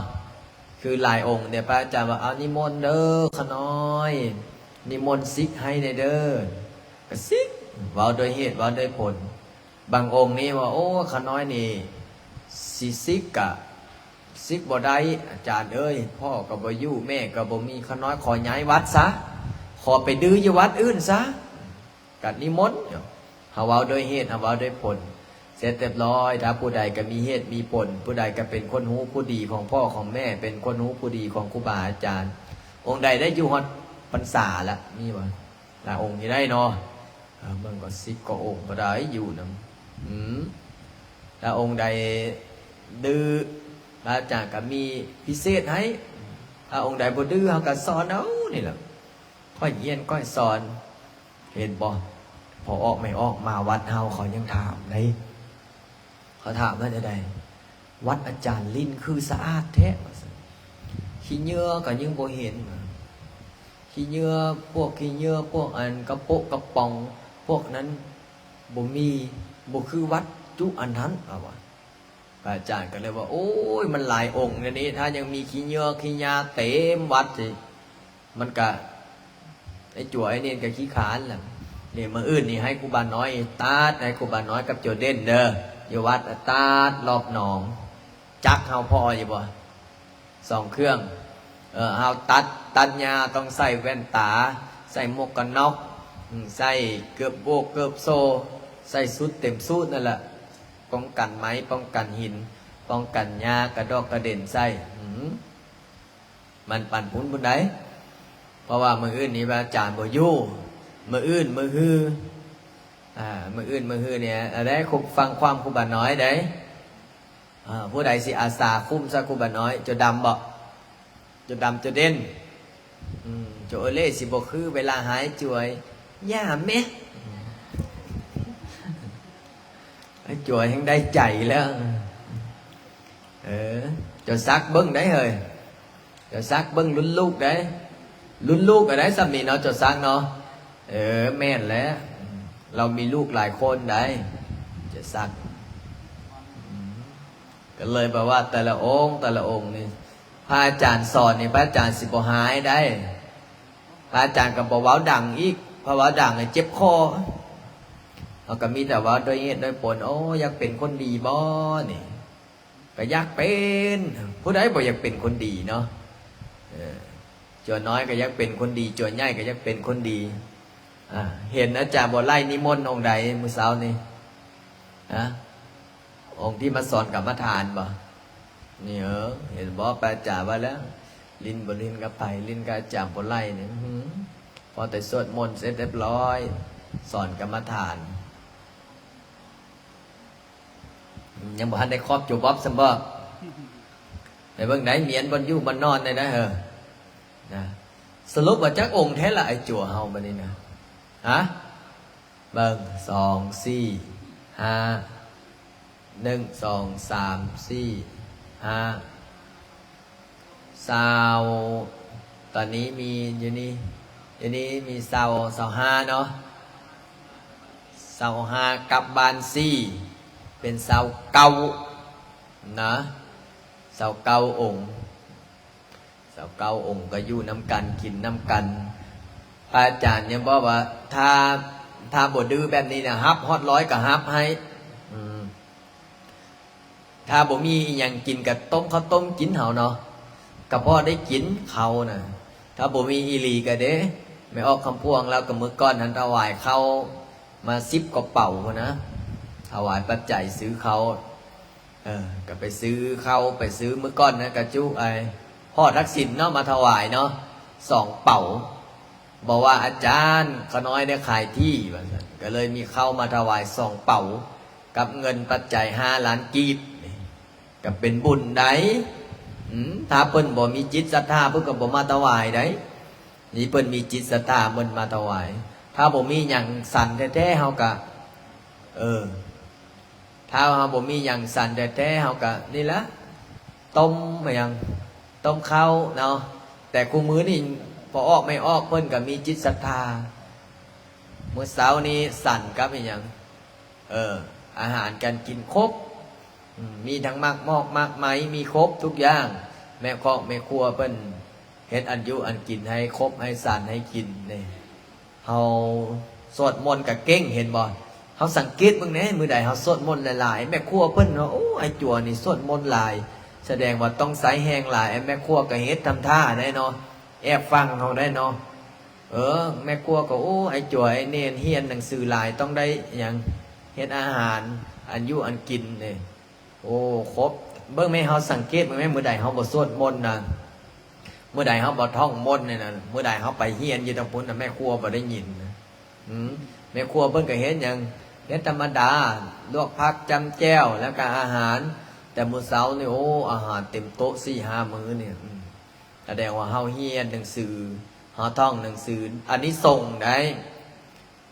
คือหลายองค์เนี่ยพระอาจารย์ว่าเอานิมนต์เด้อขน้อยนิมนต์ซิกให้ในเด้อก็ซิกว่าโดยเหตุว่าโดยผลบางองค์นี่ว่าโอ้ขน้อยนี่สิซิกกะซิกบ่ได้อาจารย์เอ้ยพ่อก็บ่อยู่แม่ก็บ่มีขน้อยขอย้ายวัดซะขอไปดื้ออยู่วัดอื่นซะกัดนิมนต์หาว่าโดยเหตุหาว่าโดยผลเสร็จเรียบร้อยถ้าผู้ใดก็มีเหตุมีผลผู้ใดก็เป็นคนหูผู้ดีของพ่อของแม่เป็นคนหูผู้ดีของครูบาอาจารย์องค์ใดได้อยู่ฮอดพรรษาละมีบ่หลายองค์ที่ได้เนาะเบิ่งก็10กว่าองค์บ่ได้อยู่นำถ้าองค์ใดดื้อพระอาจารย์ก็มีพิเศษให้ถ้าองค์ใดบ่ดื้อเฮาก็สอนเอานี่แหละค่อยเรียนค่อยสอนเห็นบ่พอออกไม่ออกมาวัดเฮาเขายังถามเลยเขาถามว่าจะได้วัดอาจารย์ลิ้นคือสะอาดแท้ขี้เหงื่อก็ยังบ่เห็นขี้เหงื่อพวกขี้เหงื่อพวกอันกระโปะกระป๋องพวกนั้นบ่มีบ่คือวัดจุอันนั้นเอาว่าอาจารย์ก็เลยว่าโอ้ยมันหลายองค์อันนี้ถ้ายังมีขี้เหงื่อขี้ยาเต็มวัดสิมันก็ไอ้จั่วไอ้เนียนกับขี้ขานแหละนี่มื้ออื่นนี่ให้ครูบาน้อยตาดให้ครูบาน้อยกับโจเด่นเด้ออยู่วัดตาดรอบหนองจักเฮาพออยู่บ่2เครื่องเฮาตัดหญ้าต้องใส่แว่นตาใส่หมวกกันน็อกใส่เกือบโบกเกือบโซใส่สุดเต็มสุดนั่นแหละป้องกันไม้ป้องกันหินป้องกันหญ้ากระดอกกระเด็นใส่มันปั่นพุ้นบุญใดเพราะว่ามื้ออื่นนี่อาจารย์บ่อยู่มื้ออื่นมื้อฮือมื้ออื่นมื้อฮือเนี่ยได้คุฟังความครูบาน้อยได้ผู้ใดสิอาสาคุ้มซะครูบาน้อยจะดำบ่จะดำจะเด่นจะโอเล่สิบ่คือเวลาหายจ่วยย่าแม่จ่วยยังได้ใจแล้วจะซักเบิ้งได้เฮ้ยจะซักเบิ้งลุ้นลูกได้ลุ้นลูกอะไรสามีเนาะจะซักเนาะแม่นแล้วเรามีลูกหลายคนได้จะซักก็เลยบอกว่าแต่ละองค์นี่พระอาจารย์สอนนี่พระอาจารย์สิบ่หายได้พระอาจารย์ก็บอกว่าดังอีกเพราะว่าดังเนี่ยเจ็บคอเราก็มีแต่ว่าโดยเหตุโดยผลอยากเป็นคนดีบ่นี่ก็อยากเป็นผู้ใดบอกอยากเป็นคนดีเนาะจวนน้อยก็อยากเป็นคนดีจวนใหญ่ก็อยากเป็นคนดีเห็นอาจารย์บ่ไล่นิมนต์องค์ใดมื้อเช้านี่องค์ที่มาสอนกรรมฐานบ่นี่เห็นบ่พระอาจารย์ว่าแล้วลิ้นบ่ลิ้นกับไผลิ้นกับอาจารย์บ่ไล่นี่พอแต่สวดมนต์เสร็จเรียบร้อยสอนกรรมฐานยังบ่ทันได้ครอบจูบบ๊อบซัมบ่ในเบิ่งไหนเมียนบนอยู่บนนอนได้นะนะสรุปว่าจักองค์แท้ละไอ้จั่วเฮาบัดนี้นะเบิ่ง2 4 5 1 2 3 4 5ซาวตอนนี้มีอยู่นี่มีซาว5เนาะซาว5กับบาน4เป็นซาวเก่านะซาวเก่าองค์ซาวเก่าองค์ก็อยู่น้ำกันกินน้ำกันอาจารย์ยังบอกว่าถ้าบ่ดื้อแบบนี้นะฮับฮอด100ก็ฮับให้ถ้าบ่มีอีหยังกินกับต้มข้าวต้มกินเฮาเนาะก็พอได้กินเขาน่ะถ้าบ่มีอีหลีก็เด้ไม่ออกคำพวงแล้วก็มื้อก่อนนั้นถวายเขามา10กว่าเป่าพุ่นนะถวายปัจจัยซื้อเขา ก็ไปซื้อเข้าไปซื้อเมื่อก่อนนะกระจุไอพ่อทักษิณเนาะมาถวายเนาะ2 เป๋าบอกว่าอาจารย์ขน้อยได้ขายที่ก็เลยมีเข้ามาถวาย2 เป๋ากับเงินปัจจัย5 ล้านกีบก็เป็นบุญได้ถ้าเปิ้นบ่มีจิตศรัทธาเพิ่นก็บ่มาถวายได้นี่เปิ้นมีจิตศรัทธาเปิ้นมาถวายถ้าบ่มีหยังสั่นแท้ๆเฮาก็ถ้าเฮาบ่มีหยังสั่นแท้ๆเฮาก็นี่ละต้มมาหยังต้มข้าวเนาะแต่กูมื้อนี่พอออกไม่ออกเพิ่นก็มีจิตศรัทธาเมื่อเช้านี้สั่นกับอีหยังอาหารการกินครบมีทั้งมากมอกมากไหมมีครบทุกอย่างแม่ครอบแม่ครัวเพิ่นเฮ็ดอันอยู่อันกินให้ครบให้สั่นให้กินนี่เฮาสวดมนต์ก็เก่งเห็นบ่เฮาสังเกตเบิ่งแหน่มื้อใดเฮาสวดมนต์หลายๆแม่ครัวเพิ่นว่าโอ้ไอ้จั่วนี่สวดมนต์หลายแสดงว่าต้องใส่แฮงหลายไอ้แม่ครัวก็เฮ็ดทำท่าได้เนาะแอบฟังเฮาได้เนาะแม่ครัวก็โอ้ไอ้จั่วไอ้เนรเฮียนหนังสือหลายต้องได้หยังเฮ็ดอาหารอันอยู่อันกินนี่โอ้ครบเบิ่งแม่เฮาสังเกตเบิ่งแม่มื้อใดเฮาบ่สวดมนต์น่ะมื้อใดเฮาบ่ท่องมนต์นี่น่ะมื้อใดเฮาไปเฮียนอยู่ตรงพุ่นน่ะแม่ครัวบ่ได้ยินนะแม่ครัวเพิ่นก็เฮ็ดหยังเฮ็ดธรรมดาลวกผักจำแจ่วแล้วก็อาหารแต่มื้อเช้านี่โอ้อาหารเต็มโต๊ะ 4-5 มื้อนี่แสดงว่าเฮาเฮียนหนังสือเฮาท่องหนังสืออันนี้ส่งได้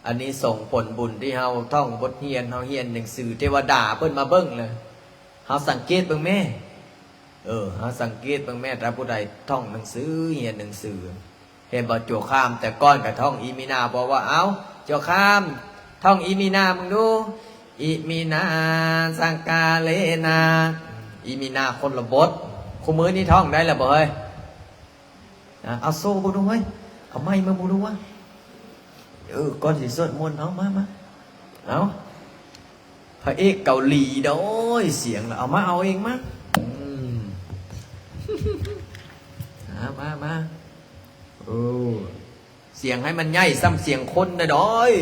อันนี้ส่งผลบุญที่เฮาท่องบทเรียนเฮาเฮียนหนังสือเทวดาเพิ่นมาเบิ่งเลยเฮาสังเกตเบิ่งแม่เฮาสังเกตเบิ่งแม่ถ้าผู้ใดท่องหนังสือเฮียนหนังสือเห็นบ่จั่วข้ามแต่ก้อนก็ท่องอีมีนาบอกว่าเอ้าจั่วข้ามท่องอีมีนามึงดูอิมีนาสังกาเลนาอีมีนาคนละบทคู่มือนี่ท่องได้แล้วบ่เฮ้ยเอาโซ่บ่ดูเฮ้ยเอาไม้มาบ่ดูวะก่อนสิสวดมนต์เอามาเอาพระเอกเกาหลีเด้อเสียงแล้วเอามาเอาเองมั้งมาเสียงให้มันใหญ่ซ้ำเสียงคนนะดอย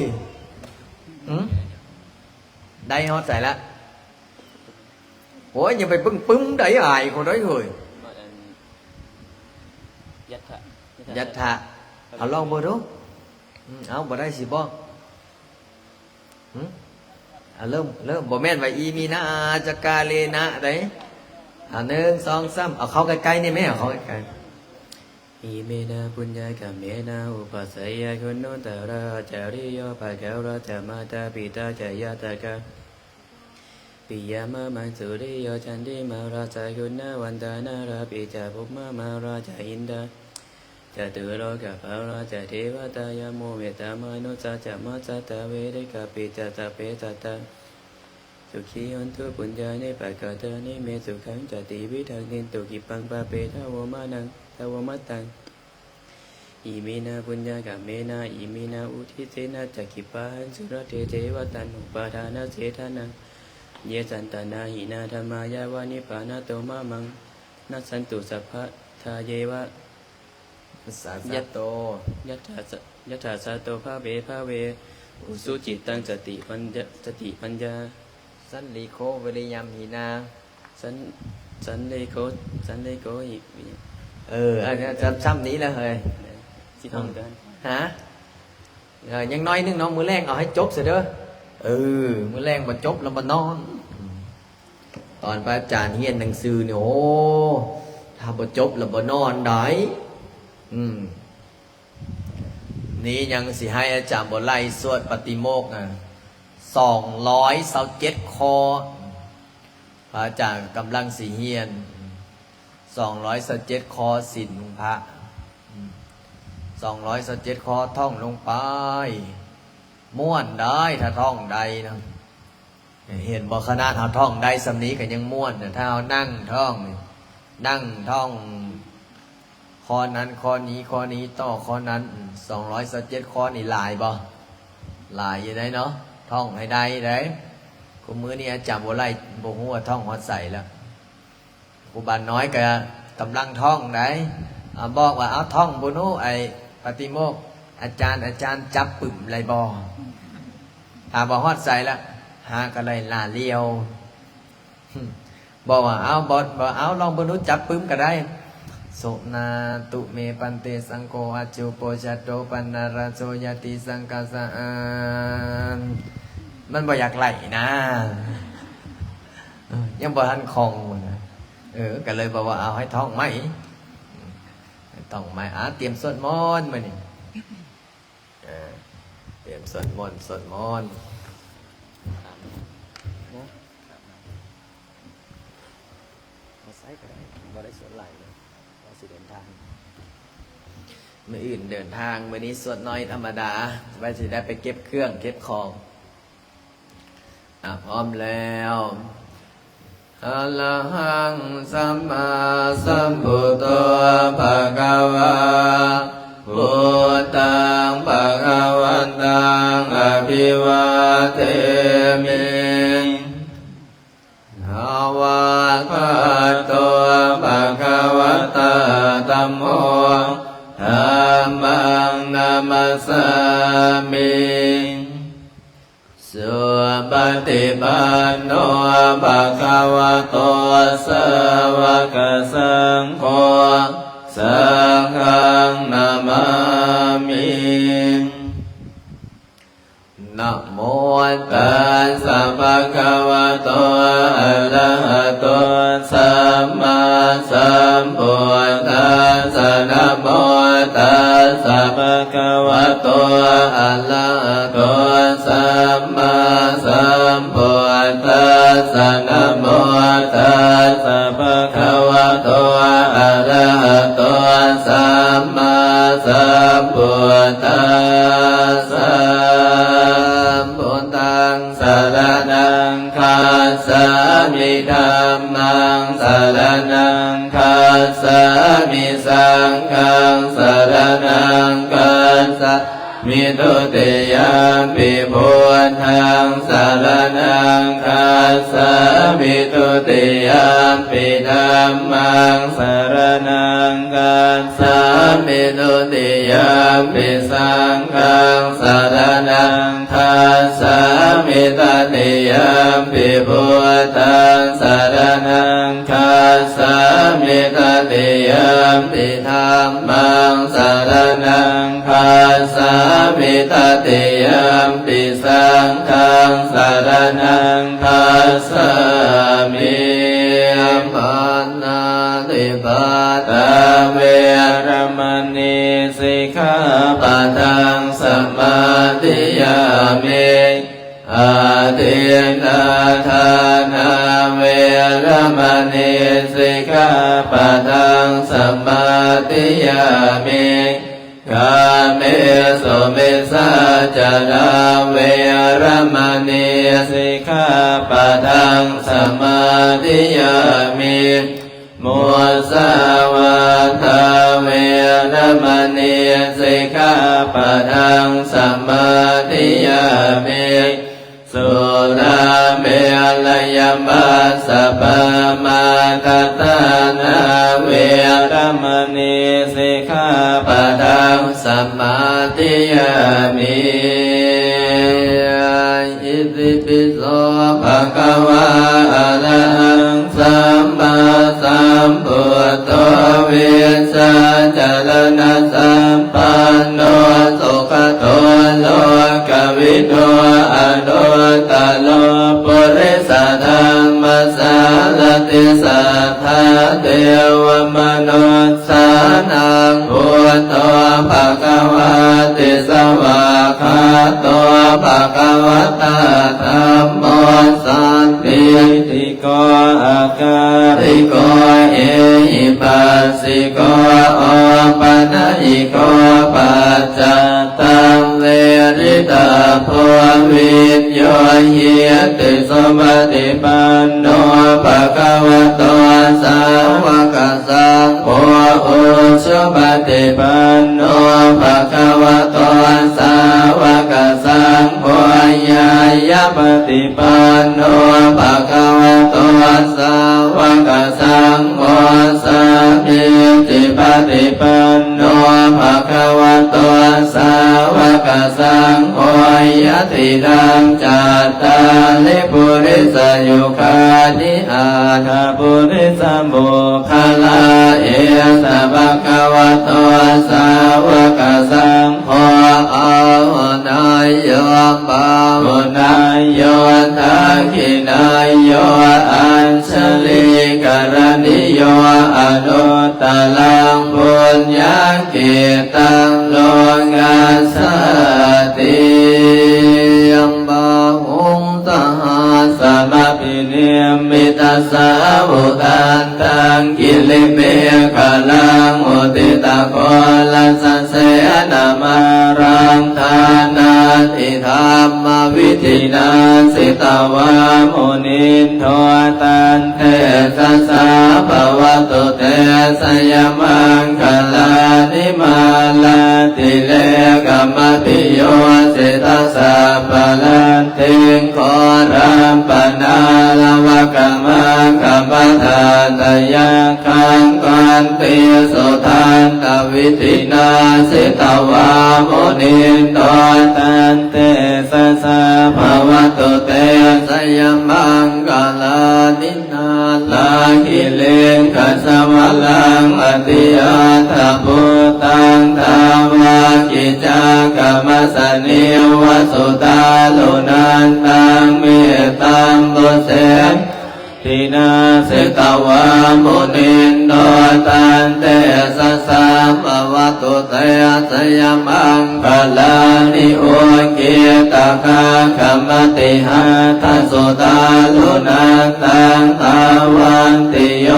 ได้ฮอดใส่ละโอ้ยอย่าไปปึ้งđẩy aiคนđấy rồiยัตถะเอาลองบ่ดูเอาบ่ได้สิบ่เริ่มบ่แม่นว่าอีมีนาจักาเลนะได้1 2 3เอาเข้าใกล้ๆนี่แม่เอาเข้าใกล้ๆอิเมนะปุญญากะเมนะอุปัสสยะคุณโนตระจาริโยภะคะวะตะมาตาปิตาจายตะกะปิยามะมังสุริโยจันติมาราชคุณนาวันตานาราปิจาภุมะมาราชอินทาจตุโลกะภาราชเทวตายโมเมตตามนุสจะมัสตะเวเรกะปิจตะเปตตะสุขีอันตุปุญญานิปักกะเตนิเมสุขังจติวิทังนิตุกิปังปะเปทาวมานังทาวมัตตังอิมินาปุญญากะเมนะอิมินาอุทิเสนะจักขิปันสุรเทเทวตันอุปาทานะเสทานังเยสันตนาหินาธรรมายาวานิปานะโตมะมังนัสสันตุสัพพะทาเยวะยัตโตยัตถาสะโตภาเวอุสุจิตตังสติปัญญาสันลิโควิริยมหินาสันเลโกอีกซ้ำนี้แล้วเฮ้ยสิท่องเดินฮะยังน้อยนึงน้องมือแรงเอาให้จบเสียเด้อมือแรงมาจบแล้วมานอนตอนพระอาจารย์เฮียนหนังสือเนี่ยโอ้ถ้าบ่จบแล้วบ่นอนได้นี่ยังสิให้อาจารย์บ่ไล่สวดปฏิโมกข์227 ข้อพระอาจารย์กำลังสิเฮียน227 ข้อศีลของพระ227 ข้อท่องลงไปม่วนได้ถ้าท่องใดนะเห็นบ่ขนาดเฮาท่องได้สำนี้ก็ยังม่วนถ้าเฮานั่งท่องข้อนั้นข้อนี้ต่อข้อนั้น227 ข้อนี่หลายบ่หลายอยู่ได้เนาะท่องให้ได้เด้กูมื้อนี้จำบ่ไล่บ่ฮู้ว่าท่องฮอดใส่แล้วครูบาน้อยก็กำลังท่องได้บอกว่าเอาท่องบ่รู้ไอ้ปฏิโมกข์อาจารย์จับปึ่มไรบ่ถ้าบ่ฮอดใส่แล้วหาก็ได้ลาเลียว บอกว่าเอาบอดบอกเอาลองบรรลุจับปึ้มก็ได้โสนาตุเมปันเตสังโฆอาจูโปชัตโตปันนาราโสยติสังกาสานมันบ่อยากไหลนะยังบ่ทันคล่องนะก็เลยบอกว่าเอาให้ท่องไหมต้องไหมเตรียมสวดมนต์มานี่เตรียมสวดมนต์ใส่ก็ได้บ่ได้สวดไหลเลยเราสิเดินทางมื้ออื่นเดินทางมื้อนี้สวดน้อยธรรมดาไว้สิได้ไปเก็บเครื่องเก็บของพร้อมแล้วอะระหังสัมมาสัมพุทโธภะคะวะพุทธังภะคะวันตังอภิวาเทมิภวะคะโตภะคะวะตาธัมโมธัมมังนามัสสามิสุปฏิปันโนภะคะวะโตสาวกสังโฆสังฆังนามามินะโมตัสสะภะคะวะโตอะระหะโตสัมมาสัมพุทธัสสะนะโมตัสสะภะคะวะโตอะระหะโตสัมมาสัมพุทธัสสะนะโมตัสสะภะคะวะโตอะระหะโตสัมมาสัมพุทธัสสะพุทธังสรณังคัจฉามิธัมมังสรณังคัจฉามิสังฆังสรณังคัจฉามิตุติยมปิพุทธังสรณังคัจฉามิตุติยมปิธัมมังสรณังคัจฉามิตุติยมปิสังฆังสรณังคัจฉามิตติยมปิพุทธังสรณังคัจฉามิตติยมปิธัมมังสรณังคัจฉามิตติยมปิสังฆังสรณังคัจฉามิปันนาติปาตาเวรมณีสิกขาปะทังสมาธิยามิอาทินนาทานาเวรมณีสิกขาปะทังสมาธิยามิกาเมสุมิสสาจาราเวรมณีสิกขาปะทังสมาธิยามิมุสาวาทาเวรมณีสิกขาปะทังสมาธิยามิสุราเมรยมัสสะปะมาทตานาเวรมณีสิกขาปะทังสมาธิยามิอิติปิโสภะคะวะอะระหังสัมมาสัมพุทโธเวสสะจรณะสัมปันโนสุขโตโลกวิทูอนุตตโลปุริสธรรมสารติสัทธาเทวมนุสสานังพุทโธภะคะวะติสวากขาโตภะคะวะตาธัมโมสันติติโกอาการิโกเอหิปัสสิโกโอปัญญิโกปัจจตังเวริตาโพวิญโยหิติสมติปันโนภะคะวะโตสาวกสังโฆอุชุปฏิปันโนภะคะวะโตสาวกสังโฆญาญาปฏิปันโนภะคะวะโตสาวกสังโฆสัมมิติปฏิปันโนภะคะวะโตสาวกสังโฆยะติดังจัตตาลิปุริสยุคานิอ อาทาปุริสัมบุคลาเอสะภะคะวะโตสาวกสังโฆอาหุนายโยปาหุนายโยทักขินายโยอัญชลิกรณิโยอนุตตลังปุญญกิตังโลกัสสติยัมบาหุงตหาสมปิเนมิตัสสะอุตันตังกิลิเมฆลังอุติตะโกลัสสะเสนามารังทานาติธรรมวิธินาสิตาวามุนินโทตันเทสัสสะภวตุเตสยมังคลานิมาลาติเลกัมมปิโยสิตัสสะปะลันติงโครัมปนาลวะกัมมังกัมปทาตยาคังกันติสุทันตวิธินาสิตาวามุนินโตตันเตสัสสะภวตุเตสยมังคลานินาลาคิเลงคัสสวะลังอติอาทะพุตังธรรมกิจากรรมสนิวสุตาลุนันตังเมตตังตุเสทินาสิตาวามุนินโตตันเตสัสสะภวตุเตสยมังคลานิโอเกตคาคัมมติหาทัสสุตาลุนันตังตาวันติโย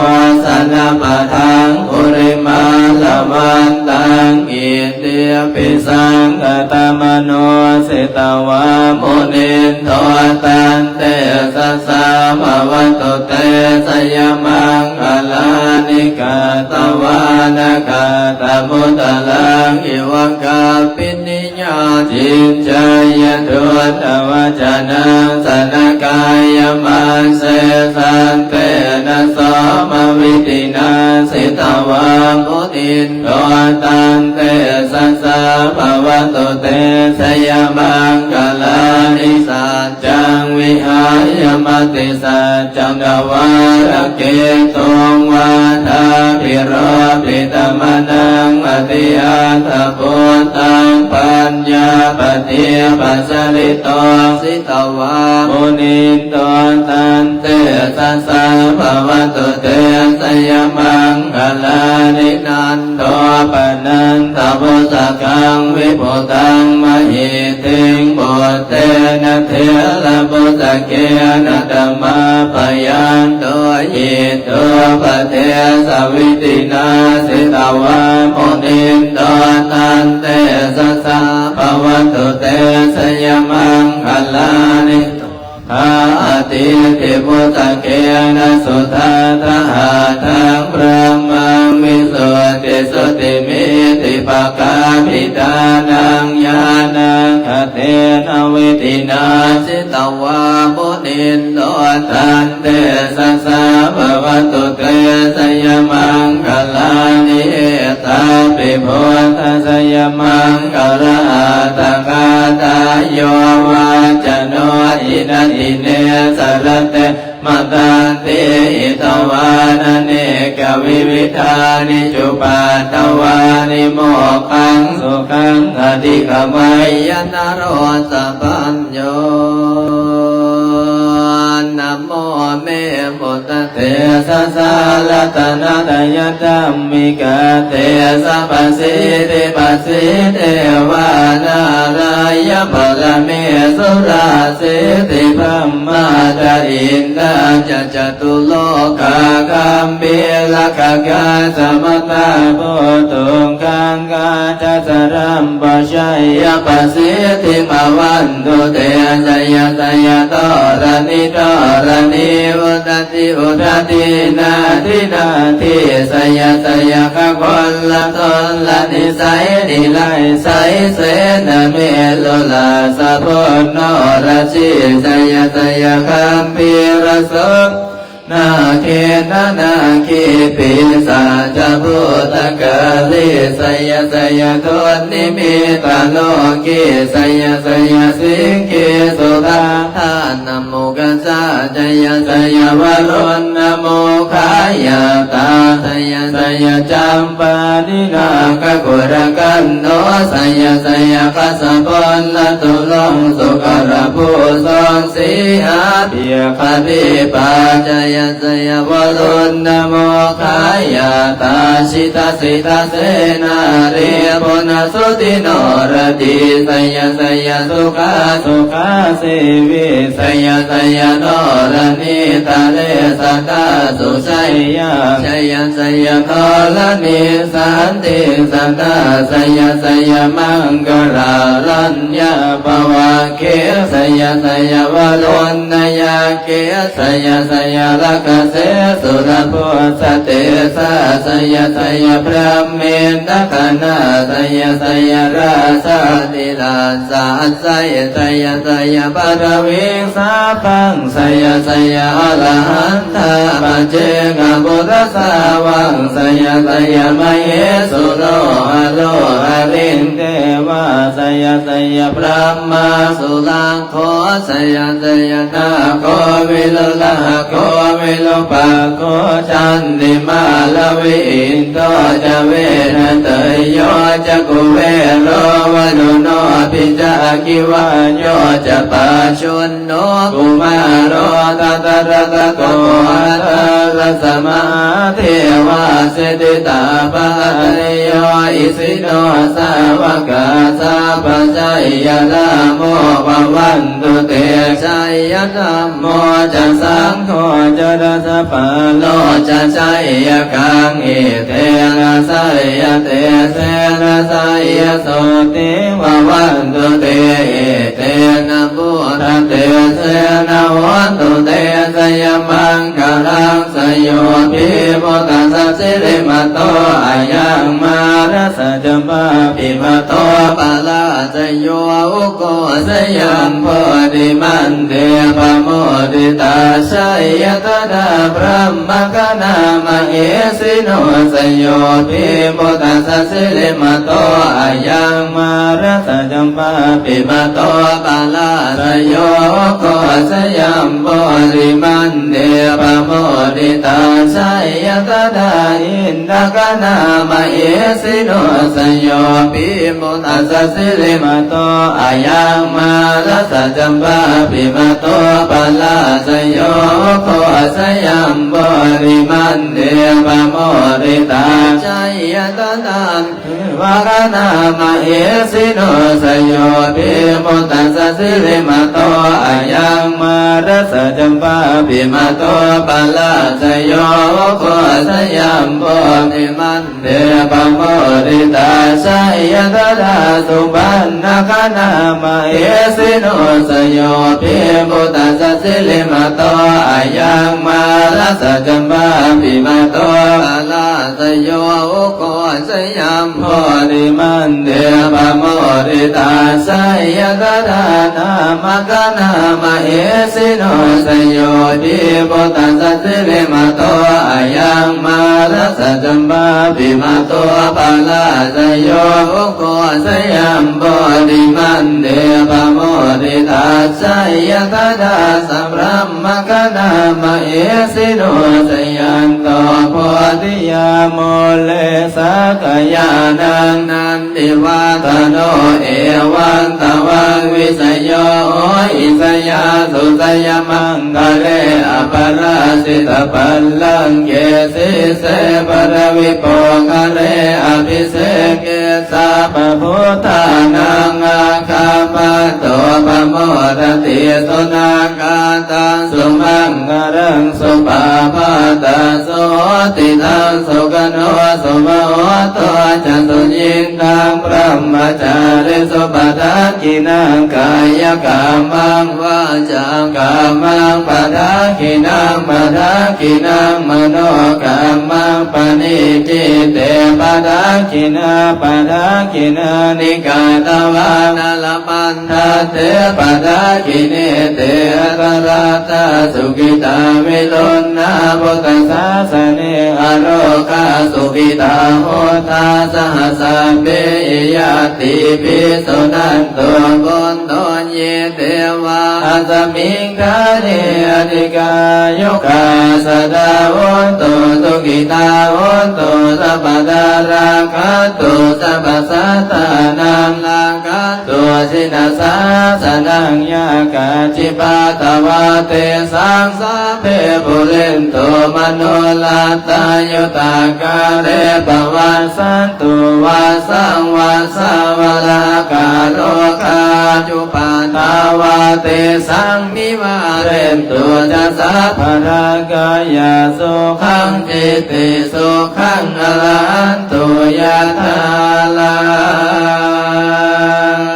สนะปะทังอุริมาลวันตังอิเดียปิสังกตมโนสิตาวามุนินโตตันเตสัสสะภวตุเตสยมังคลานิกาตวานกาตมุตตลังอิวังกาปินิญญาจินจายตุตวจนังสนกายมันเสสันเตนะสมวิตินาสิตวามุนินโตตันเตสัสสะภวตุเตสยมังคลานิสัจจังวิหายมติสัจจังวารเกตุงวาทาภิโรภิตมนังอติอาทะปุตังปัญญาปฏิปัสสริโตสิตวามุนินโตตันเตสัสสะภวตุเตสยมังคลานินันโตปนันทพุสกังวิปุตังมหิติงปุตเตนะเทระปุสเกนะธัมมาปยันโตยิโตปะเทสวิตินาสิตาวามุนินโตตันเตสัสสะภวตุเตสยมังคลานิอาติติพุตเกนะสุทัตหาทังพระมังมิสุติสุติมิติปะกามิตานังญาณังคเทนะวิตินาสิตวามุนินโตตันเตสัสสะภวตุเตสยมังคลานิตาปิพุทธสยมังคลาตกาตาโยวาจโนอินติเนสรเตมตันติอิตวานเนกวิวิธานิจุปัตตวานิโมขังสุขังอธิกมัยยนโรสปัญโยนะโมเมพุทธเตสะสะละตนะตยธัมมิกะเตสะปัสสิติปัสสิเทวานาลายะปะละเมสุราสิติพัมมาตะอินนาจะจตุโลกาคัมปิลกกาสมตาปุตุงคังกาจะสรัมปชัยยะปัสสิติภวันตุเตสยะสยะโตระนิโตระนิอุตติอุตตินาทินาทิสยะสยะขะคนละตนละนิสัยนิไลสัยเสนะเมโลลาสะพุนโนราชิสยะสยะคัมภีรสงนาเกนะนาคีปิสาจะพุทธกาลิสยะสยะทุนิมิตาโลกิสยะสยะสิงกิสุตาทานะโมกัสสะ จยสยวรุณนโมขายาตาสยสยจัมปานินากกุรกันโนสยสยกัสปนละตุลงสุกรภูสอนสีอาเบียคติปาจยสยวรุณนโมขายาตาชิตาสิตาเสนาเรปุณสุติโนรติสยสยสุขาสุขาสิวิสยสยโนรณิตาเลสัตตาสุชัยยาชยสยโนรณิสันติสัตตาสยสยมังกราลัญญาภวะเกสยสยวรุณนยาเกสยสยรักเสสุรพุสเตสะสยสยพระเมนตคณาสยสยราสติลาสาสยสยสยปรวิงสาพังสยสยอรหันตาปัจเจกบุตรสาวังสยสยมเหสุโรอโลอรินเทวาสยสยพระมาสุลังโคสยสยนาโควิลลาโควิลปะโคจันติมาลวิอินโตจะเวนะเตยโยจะกุเวโรวนุโนปิจาคิวะโยจะปะชุนโนกุมารโรตัตระตะโกอัตระสมาเทวาเสติตาปะโยอิสิโนสาวกาสาปะใจยะนะโมภวันตุเตชัยยะนะโมจะสังโฆจะรัสปะโลจะชัยยะกังอิเทนะสัยยะเตเสนะสัยยะโสติภวันตุเตเตนะบุตเตเสนะวันตุเตสยมังคลังสยโยภิมุตตัสสิริมโตอายังมารัสจัมปาปิมโตปะลาสยโยอุโกสยัมโพธิมันเดปะโมดิตาชัยยตถาพระมกนามเหสิโนสยโยภิมุตตัสสิริมโตอายังมารัสจัมปาปิมโตปะลาสยโยอุโกสยัมโพธิมันเดปะโมดิตาชัยยตถาอินทกนามเหสิโนสยโยภิมุตตัสสิริมโตอายังมารัสจัมปาปิมโตปะลาสยโยโคสยัมโพธิมันเดปะโมดิตาชัยยตถาวกนามเหสิโนสยโยภิมุตตัสสิริมโตอายังมารัสจัมปาปิมโตปะลาสยโยโคสยัมโพธิมันเดปะโมดิตาชัยยตถาสุปันนคณามเหสิโนสยโยภิมุตตัสสิริมโตอายังมารัสจัมปาปิมโตปะลาสยโยโคสยัมโพธิมันเดปะโมดิตาชัยยตถานามกนามเหสิโนสยโยภิมุตตัสสิริมโตอายังมารัสจัมปาปิมโตปะลาสยโยโคสยัมโพธิมันเดปะโมดิตาชัยยตถาสัมรัมมกนามเหสิโนสยันโตโพธิยาโมเลสักยานังนันติวาตโนเอวันตวังวิสยโยอิสยาสุสยมังกะเลอปราสิตปัลลังเกสิเสปรวิโปคะเลอภิเสเกสัพพุทธานังอาคาปะโตปะโมทติสุนาคาตังสุมังกรังสุปาปาตาโสติทังสุกโนสุมโหโตจันตุยินทังพระมจาริสุปทากินังกายกามังวาจากามังปทากินังปทากินังมโนกามังปณิจิเตปทากินาปทากินานิกาตวานาลปันทาเตปทากิเนเตกราตาสุกิตามิลุนนาพุทธศาสเนอโร กาสุขิตาโหตาสหัสเบยติปิโสนันตุบุญโตเยเทวาสมิงคาเนอธิกายกาสดาโหตุสุขิตาโหตุสัพพดาราคันตุสัพพสัตตานังลาคันตุสินาสาสนังยากาจิปาตวะเตสังสะเพปุเรนตุมโนลาตายุตากาเรปวัสสันตุวาสังวาสาวลากาโลกาจุปาตาวะเตสังมิวาเรนตุจัสสะภรากายาสุขังจิติสุขังอรหันตุยะถาลั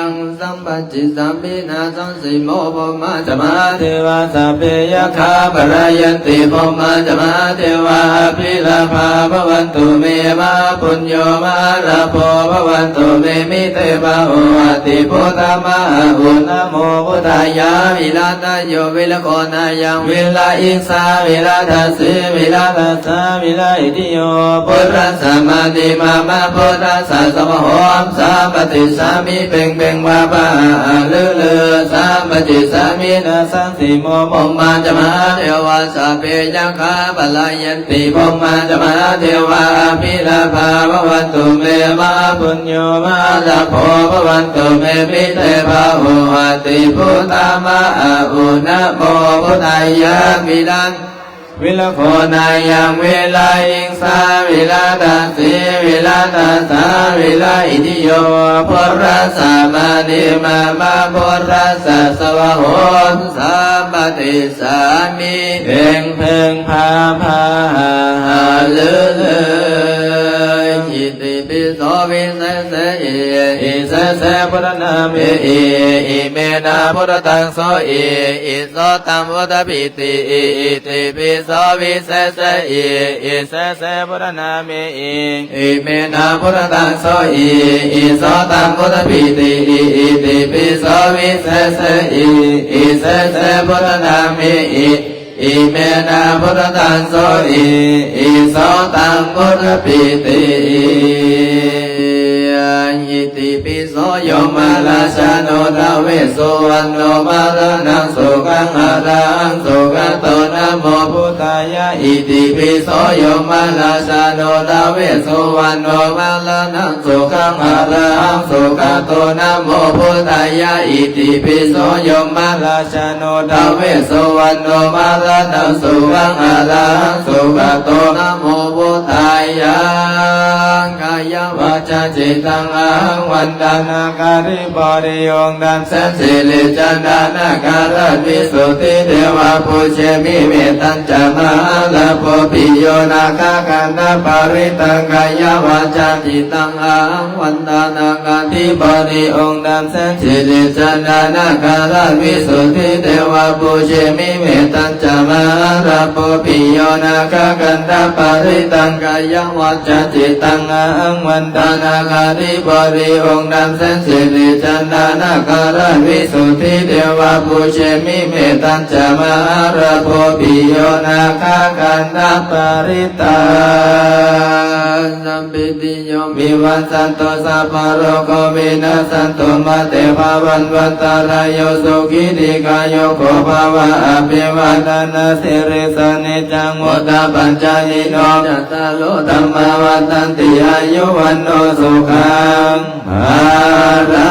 งสัมปจิสัมปินาสังสิโมภมะจมาเทวาสัพเพยะคาปะรายันติภมะจมาเทวาภิลาภาภวันตุเมมาปุญโยมาราโภภวันตุเมมิเตภะโออติพุทธมะอุณโมพุทธายาวิลาตโยวิลโกนายังวิลาอิสาวิลาทัสสิวิลาทัสสะวิลาอิติโยพุทธัสสะมาติมามะพุทธัสสะสมโหมสาปฏิสามิเพ่งเพ่งวาปะลือลือสาปฏิสามินาสังสิโมภมะจมาเทวาสัพเพยะคาปะลายันติภมะจมาเทวาภิลาภาภวันตุเมมาปุญโยมาลาโภภวันตุเมมิเตภะโออติพุทธมะอุณโมพุทธายามิลังวิลโคนายังวิลาอิงสาวิลาตัสสิวิลาตัสสะวิลาอิติโยพุทธัสสะมานิมามาพุทธัสสะสวะโหนสัมปติสามิเพ่งเพ่งพาพาลือเลยจิติปิโสวิเศษอิเสสพุทธนามิอิเมนะพุทธตังโสอิโสตัมพุทธปิติอิติปิโสวิเศษอิเสสพุทธนามิอิเมนะพุทธตังโสอิโสตัมพุทธปิติอิติปิโสวิเศษอิเสสพุทธนามิอิเมนะพุทธตังโสอิโสตัมพุทธปิติอิติปิโสโยมาลาชาโนทาเวสสุวรรณโนมาลานังสุขังอารังสุขโตนะโมพุทธายะอิติปิโสโยมาลาชาโนทาเวสสุวรรณโนมาลานังสุขังอารังสุขโตนะโมพุทธายะอิติปิโสโยมาลาชาโนทาเวสสุวรรณโนมาลานังสุขังอารังสุขโตนะโมพุทธายะกายวาจาจิตตังอังวันดานาการิบริยงดันเสนสิริจันดานาการัตวิสุทธิเทวาภูเชมิเมตัญจมาลาโพปิโยนาคากันนาปาริตังกายวาจาจิตตังอังวันดานาการิบริยงดันเสนสิริจันดานาการัตวิสุทธิเทวาภูเชมิเมตัญจมาลาโพปิโยนาคากันนาปาริตังกายวาจาจิตตังอังวันดานาการิบริองค์ดำเสนสิริจันดานาการัตวิสุทธิเทวาภูเชมิเมตัญจมาราโพปิโยนาคากันตาปาริตาสัมปิติโยมิวันสันโตสัพพะโรโควินาสันโตมาเตภาวันวันตารายโยสุขิติกายโยโกภาวะอภิวาทนาสิริสนิจังมุตตะปัญจยิโนจัตตาโลธัมมาวัฏันติอายุวันโนสุขังภาลั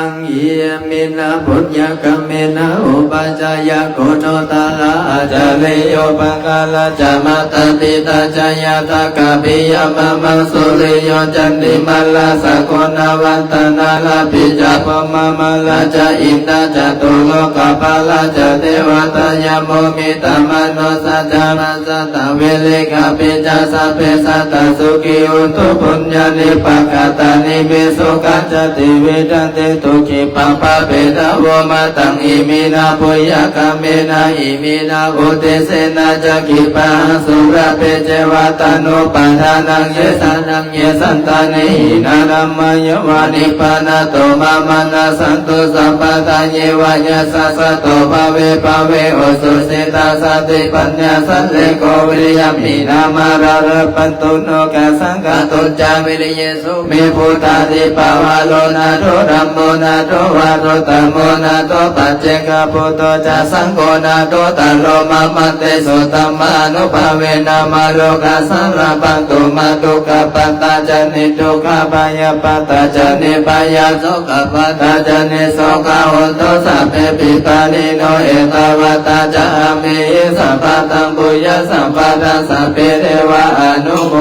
งเยมินะพุทธกัมเมนะอุปัจจายโกโนตาลาจาเลโยปังกาลาจามาตติตาจายาตากาปิยมะมังสุริโยจันติมาลาสะโกนาวันตนาลาปิจาปมามาลาจาอินทาจตุโลกปาลาจาเทวตายาโมมิตามโนสัจจานาสัตตเวลิกาปิจาสัพเพสัตตสุขิอุตุปุญญานิปกตานิเวสุขัจจติเวดันเตตุขิปังปะเปตะโวมาตังอิมินาปุยกะเมนะอิมินา อุติเสนาจักขิปังสุระเปเจวะตานุปทานังเยสันังเยสันตานินานัมมยวานิปานาโตมามานาสันตุสัมปทานเยวะยะสัสสะโตภะเวภะเวโอสุสิตาสติปัญญาสันเลโกวิริยมินามาราระปันตุโนกะสังฆตุจาวิริยสุเมพุทธาติปาวาโลนาโตธัมโมนาโตวาโรตัมโมนาโตปัจเจกพุทโธจาสังโฆนาโตตัลโลมามันเตสุตัมมานุภาเวนามาโลกาสังราปันตุมาตุกะปัตตาจานิทุกขปายาปัตตาจานิปายาโสกปัตตาจานิโสกะหุนโตสัพเพปิปานิโนเอตวัตตาจามิสัพพะตัมปุยสัพพะตัสสะเพเทวะอนุโม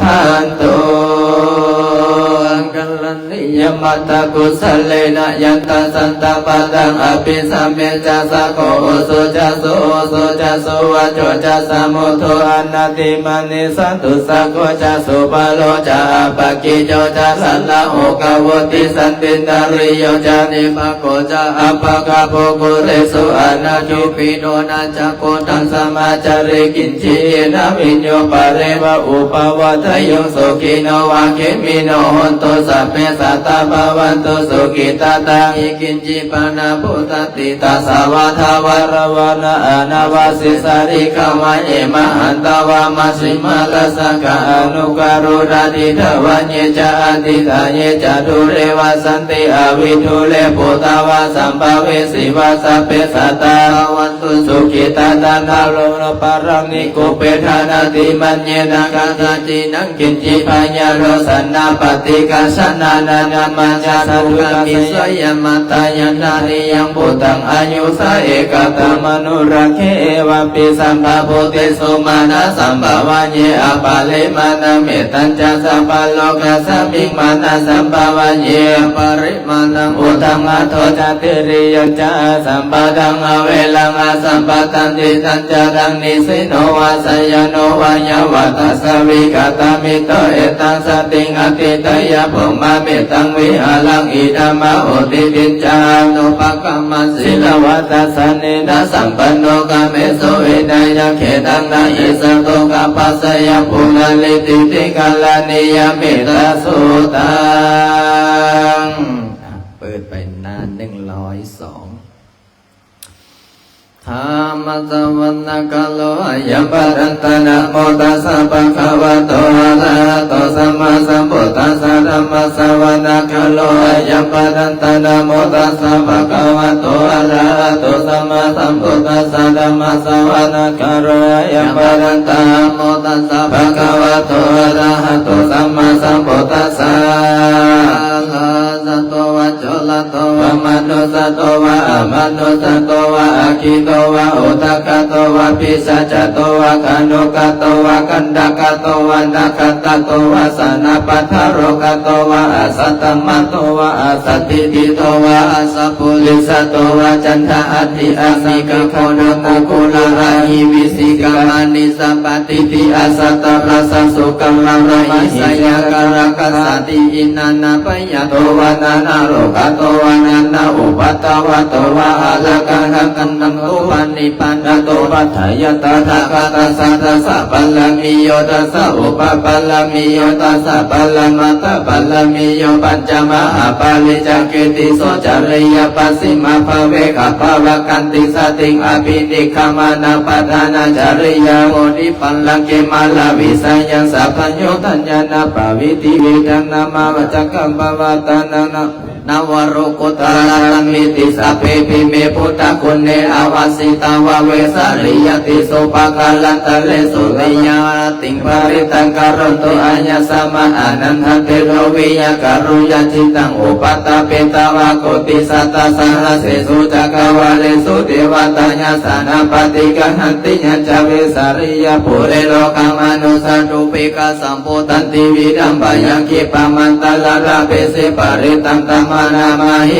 ทันตุกัลนิยมัตตะกุสเลนะยันตสันตปัตตังอภิสัมเมจัสสะโคสุจัสสุจัสสุวัจโจจัสสะมุทุอนัตติมณิสันตุสักโคจัสสุปะโลจาปะกิโจจัสสันละโอกาวติสันตินดาริโยจานิภโกจาอภกะโภกุเรสุอนาจุปิโนนาจักโกตังสมาจาริกินจีนาวิญโยปะเรวะอุปวัฏโยสุขิโนวะเขมิโนหนตุสัพเพสัตตาภวันตุสุขิตาตังอิกินจิปานาพุทธติตาสาวะทาวรวนาอนาวาสิสาริกาวะเอมหันตวามัสิมาลสังฆานุการุราติทวันเยจาอติตาเยจาตุเรวะสันติอวิทุเลปุตาวาสัมภเวสิวาสัพเพสัตตาวันตุสุขิตาตันนาโลนปารังนิโกเปธานาติมัญเยนะกาตาจินังกินจิปัญญาโรสันนาปฏิกาสนานานามาจาตุกามิสยมัตตายันนานิยังปุตังอายุสาเอกตามนุรักเขเอวะปิสัมภโพธิสุมานะสัมภวันเยอปาเลมานะเมตัญจสัพพโลกาสัมมิมานะสัมภวันเยปริมาณังอุทังอัตโตจติริยจาสัมปะทังอเวลังอาสัมปะตันติตัญจดังนิสิโนวาสยโนวายวัตสวิกตามิโตเอตังสติงอติตยะภุมาเมตังวิหารังอิดามะโอติปิจานุปกรรมศิลวัตสเนนะสัมปันโนกาเมสุเอไดยะเขตังนาอิสโตกะปัสสยภูนาลิติติกาลานิยเมตสุตังเปิดไปนาน102ธรรมสวรรคโลยัมปะรันตนะโมตัสสะภะคะวะโตอะระหะโตสัมมาสัมพุทธัสสะธัมมสวรรคโลยัมปะรันตนะโมตัสสะภะคะวะโตอะระหะโตสัมมาสัมพุทธัสสะธัมมสวรรคโลยัมปะรันตนะโมตัสสะภะคะวะโตอะระหะโตสัมมาสัมพุทธัสสะสัตโตวะโจลโตวะมนุสโตวะอมนุสโตวะอคิโตวะอุทกโตวะปิสัจโตวะกนุกโตวะกันดกโตวะนาคตโตวะสนาปัทโรกโตวะอสัตตมโตวะอสัตติติโตวะอสัพพุลิสโตวะจันทอัตติอาสิกโคโนโมโคลาราหิวิสิกามานิสัมปติติอสัตตรัสสุกังลาราหิสยาการกัสสติอินานาปยโตวะนานาโรกโตวะนานาอุปัตตวะโตวะอาลกังกันนังโตปานิปันโตปัฏฐายตถาคตสัตสะปัลลมิโยตัสสะอุปปัลลมิโยตัสสะปัลลมัตตปัลลมิโยปัญจมหาปาลิจักเกติโสจาริยปัสสิมาภเวกภาวกันติสติงอภินิคมานาปทานาจาริยโมนิปัลลเกมาลาวิสัยยังสัพพัญโยทัญญานาปวิติวิธังนามาวจักกัมภวตานานะนวโรกุตระตังมิติสัพเพปิเมพุทธคุณเนอวาสิตาวะเวสาริยติสุปกาลันตะเลสุติยาติงปริตังการุตุอัญญสมะอนันทเตโรวิยการุยจิตังอุปัตตเปตาวะโกติสัตตสหเสสุจักวาเลสุเทวตาญาสานาปฏิกันหันติญจเวสาริยปุเรโลกามนุสันตุปิกาสัมโพตันติวิดัมบายังคิปามันตะลาลาเปเสปริตังตมานามาเฮ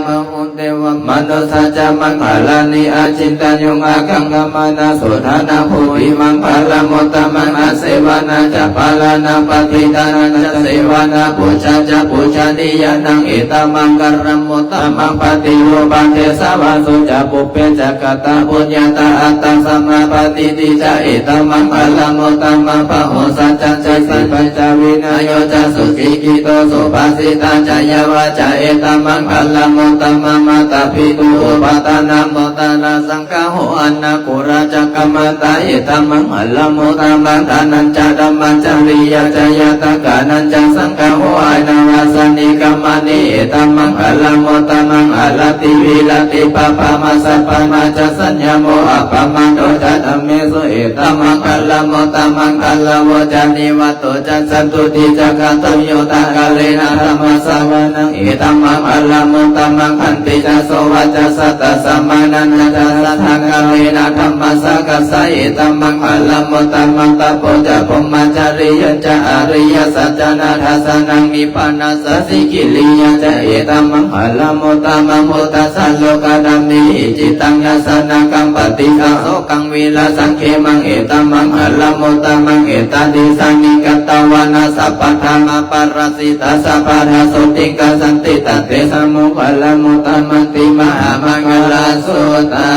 มะมุ เตวมนุสัจจมังคลานิอาจินตัญยุงอากังกมานาสุธานาภูริมังพลมุตตมังอาเสวนาจะพลานาปฏิทานาจะเสวนาปุชฌะจะปุชฌานิยานังอิตมังกรมุตตมังปฏิโลปันเทสาวาสุจะปุเปจะกตาปุญญาตาอัตตาสัมมาปฏิติจะอิตมังพลมุตตมังปะโหสัจจะจะสิปัญจวินัยจะสุขิกิโตสุภาสิตาจะยวาจะอิตมังพลมุตตมังมาตาภิตุอุปตานาโมตานาสังฆโหอันนากุราจักมัตตาอิตมังพลมุตตมังทานันจะธัมมัญจริยะจะยตกานันจะสังฆโหอันนาวาสนิกามานิอิตมังพลมุตตมังอลติวิลติปะปะมาสัพพมาจะสัญญโมอะปะมังโตจะธัมเมสุอิตมังพลมุตตมังพลวจานิวัตโตจะสันตุติจะกตโยตากาเลนะธรรมสาวนังอิตมังพลมุตตมังขันติจะโสวัจสัตตสัมมานันจะสัทธกาเลนะธรรมสกัสสะอิตมังพลมุตตมังตโพจะพมจาริยจะอริยสัจจนาทัสนังนิพพานัสสสิกิริยจะอิตมังพลมุตตมังมุตตสัลโลกาดัมมิจิตังยสนากัมปติฆาโสกังวิลาสังเขมังอิตมังพลมุตตมังอิตาดิสังนิกัตตวานาสัพพธรรมปรสิตาสัพพะสุติกาสันติตัตเตสมุพลมุตตมังติมหามังคลาสุตั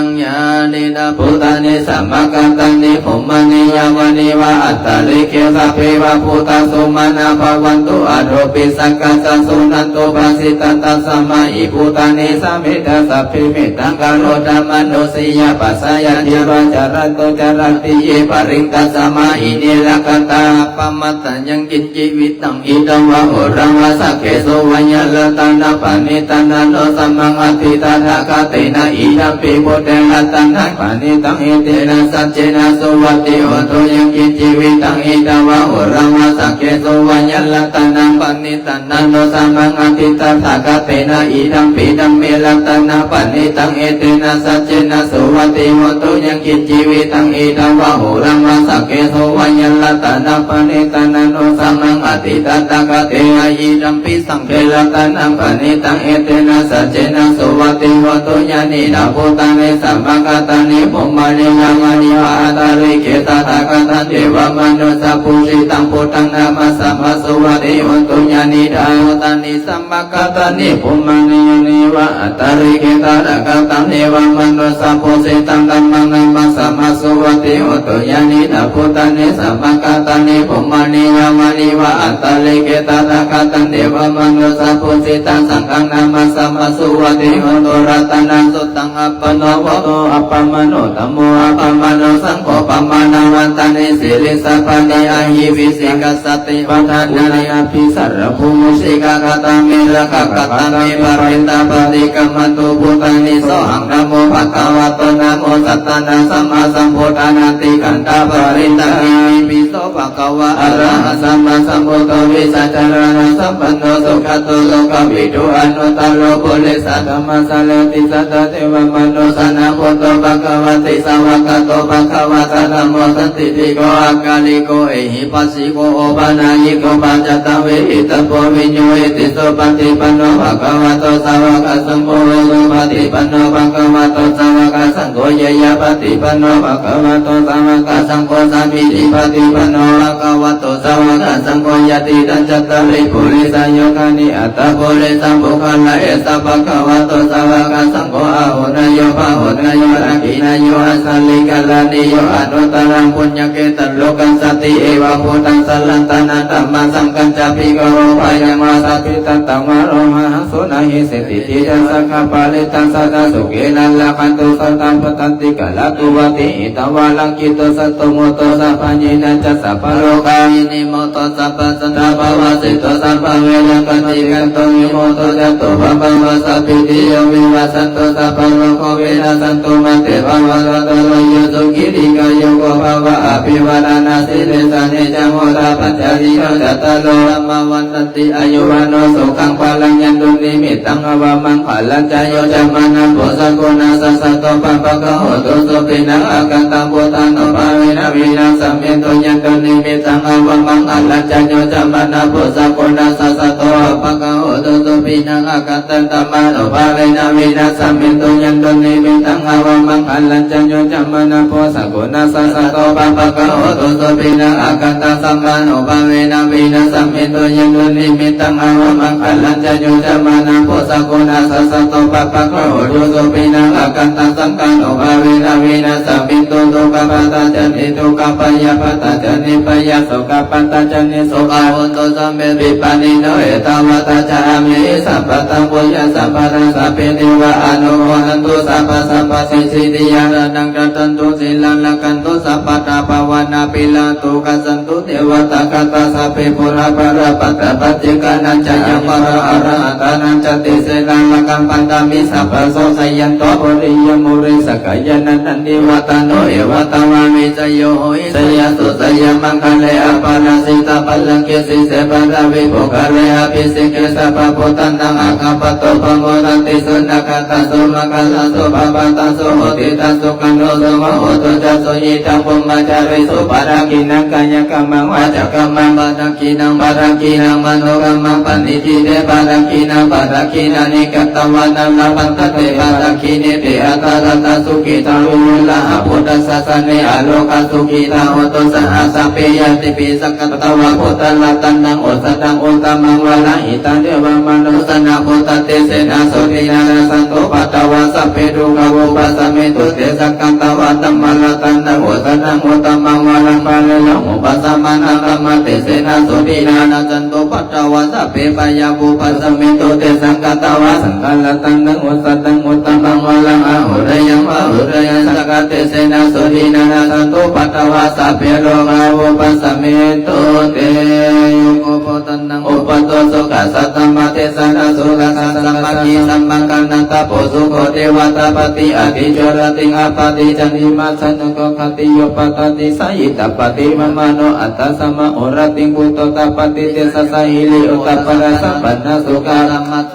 งญาณิดาพุทธานิสัมมากัตตันนิภูมานิยาวานิวะอัตตาลิเกสัพเพวะพุทธสุมาณาภวันตุอโรปิสังกัสสะสุนันตุภาสิตันตัสสมาอิพุทธานิสัมมิตาสัพพิมิตังกโรธัมมนุสิยาปัสสยาธิวาจารันตุจารันติเยปริงตัสสมาอิเนลกตาปมัตตัญญังกินจิวิตังอิดังวะโหรังวะสักเขโสวัญญลตานาปานิตานาโนสัมมังอภิตาทากเตนะอิดัมปิโพเตนะตันนังปานิตังอิเตนะสัจเจนะสุวัติโหตุยังกินจิวิตังอิดังวะโหรังวะสักเขโสวัญญลตานาปานิตานาโนสัมมังอภิตาทากเตนะอิดัมปิดัมเมลตานาปานิตังอิเตนะสัจเจนะสุวัติโหตุยังกินจิวิตังอิดังวะโหรังวะสักเขโสวัญญลตานาปานิตานาโนสัมมังอภิตาทากเตนะอิดัมปิสังเขลตานาปานิตังอิเตนะสัจเจนะสุวัติโหตุญาณิดาพุทธานิสัมมากัตตันนิภูมานิยาวานิวะอัตตาลิเกตตากตันเทวมนุสสะปุริตังพุทธังนามัสสะมะสุวัติโหตุญาณิดาพุทธานิสัมมากัตตันนิภูมานิยานิวะอัตตาลิเกตตากตันเทวมนุสสะปุริตังธัมมังนามัสสะมะสุวัติโหตุญาณิดาพุทธานิสัมมากัตตันนิภูมานิยาวานิวะอัตตาลิเกตตากตันเทวมนุสสะปุริตังสังฆังนามัสสะมะสุวัติโหตุรัตนังสุตังอัปปโนโวโตอัปปมโนธัมโมอัปปมโนสังโฆปัมมานาวันตันนิสิริสัพพะนิอาหิวิสิกัสสติปัฏฐานาอภิสัรภูมิสิกากตามิละกกตามิปริตาปฏิกัมมันตุพุทธานิโสหังนะโมภะคะวะโตนะโมสัตตานะสัมมาสัมพุทธานาติกันตาปริตามิปิโสภะคะวะอะระหะสัมมาสัมพุทโธวิสัจจารณะสัมปันโนสุขโตโลกวิทูอนุตตโรปุริสัทธมสารติสัตตเทวมนุสนาพุทโธภะคะวะติสาวกโตภะคะวะตะนะโมสันติติโกอาคาลิโกเอหิปัสสิโกโอปานายิโกปัจจตเวหิตโพวิญโยติโสปฏิปันโนภะคะวะโตสาวกสังโฆโลปฏิปันโนภะคะวะโตสาวกสังโฆเยยะปฏิปันโนภะคะวะโตสาวกสังโฆสามิติปฏิปันโนภะคะวะโตสาวกสังโฆยติตัญจตริปุริสโยคานิอัตตปุริสัมภุคะนะเอสะภะคะวะโตสาวกสังโฆอาหุนโยภะหุนโยรักินโยอัสสลิกาลานิโยอนุตตรังปุญญเกตันโลกัสสติเอวะพุทธังสัลลันตนาธัมมังสังฆัญจปิโกโรภายังวาสัพพิตัตตังวะโรมหังสุนาหิเสติทิจัสสะขปาลิตังสัตสุเกนัลลคันตุสัตตังปตันติกะลาตุวะติอิตวะลังกิโตสัตตุโมโตสัพพัญญินัจจะสัพพะโลกามินิโมโตสัพพะสันตภวะสิโตสัพพะเวรกันติกันโตวิโมโตจัตโตภะภวะสัพพิติโยวิวัสสันโตสัพพะโลกเวนะสันตุมะเตภวะสัตโตโลโยสุขิริกายโยภวะอภิวาทนาสิเลสะเนจังโหตาปัจจาริโยจัตตโลธัมมวันตันติอายุวโนสุขังพลังยันตุนิมิตังอวามังพลังจโยจัมมานังโพสังโฆนาสัสสะโตปัปปะกะโหตุสุปินังอากันตังโพตังโนภาเวนะวินังสัมเมตุยันตุนิมิตังอวามังพลังจโยจัมมานังโพสังโฆนาสัสสะโตปัปปะกะโหตุสุปิ นังอากัตตันตัมมาโนภาเวนะวินาสัมมิตุยันตุนิมิตังอาวมังคัลลัญจัญโยจัมมนะโพสกุณาสัสสะโตปะปะกะโหตุสุปินังอากัตตัสัมมาโนภาเวนะวินาสัมมิตุยันตุนิมิตังอาวมังคัลลัญจัญโยจัมมนะโพสกุณาสัสสะโตปะปะกะโหตุสุปินังอากัตตัสัมมาโนภาเวนะวินาสัมมิตุตุกะปะตะจันติตุกะปะยะปะตะจันติปะยะโสกะปะตะจันติโสกะโหตุสัมเมวิปานิโนเอตาวะตะจามิสัพพะตังปุญญสัพพะตังสัพเพเทวะอนุโมทันตุสัพพะสัพพะสิสิติยานังกัตตันตุสิลังละกันตุสัพพะตาภวนาปิลาตุกัสสันตุเทวตากัตตาสัพเพปุระปะระปัตตะปัจเจกานันจยังปะระอะระหะตานันจติเสนังละกันปันตามิสัพพะโสสยันโตปริยมุริสกายนันตันติวัตโนเอวตวามิจโยหิสยสุสยมังคะเลอปาราสิตาปัลลังเกสิเสปะระวิภคะเลอภิสิเกสัพพะโพตันตังอาคาปโตปะโมทันติสุนักตัสสุมังคะลาสุภะปะตัสสุโหติตัสสุกันโนสุมโหตุจัสสุยิตังปุมมาจาริสุปารากินังกายกรรมังวาจากรรมังปารากินังปารากินังมโนกรรมังปณิทิเตปารากินังปารากินันิกัตตวานังลาปันตเตปารากิเนเปอัตตะตะสุขิตาวิมุลลาภพุทธัสสะเนอโลกสุขิตาโหตุสหสัพเพยติปิสักกัตตวะพุทธลัตตันนังโอสตังโอตมังวะละหิตังเดวมนุสนาพุทธเตเสนาโสตินาสันโตปัตตวะสัพเพดุกโวปัสสะเมตุเตสักกัตตวะตัมมะละตันนังโอสตังโอตมังวะละปะเลละโมปัสสะมานะกัมมะเตเสนาโสตินาสันโตปัตตวะสัพเพปยาภูปัสสะเมตุเตสักกัตตวะสังฆละตันนังโอสตังโอตมังวะละอะหุระยังวะหุระยังสักกะเตเสนาโสตินาสันโตปัตตวะสัพเพโลกาโวปัสสะเมตุเตโยโกโพตันนังอุปโตสุขสัตตมะเทสนาสุขสัตตมะกิสัมมังกันันตโพสุโคเทวตาปฏิอธิจรติงอปฏิจันติมัสสนุโกคติโยปตติสัยตปฏิมมโนอัตตสัมมาโอรติปุตโตตปฏิเตสสะหิริอุตตปะระสัมปันนสุขารัมมัต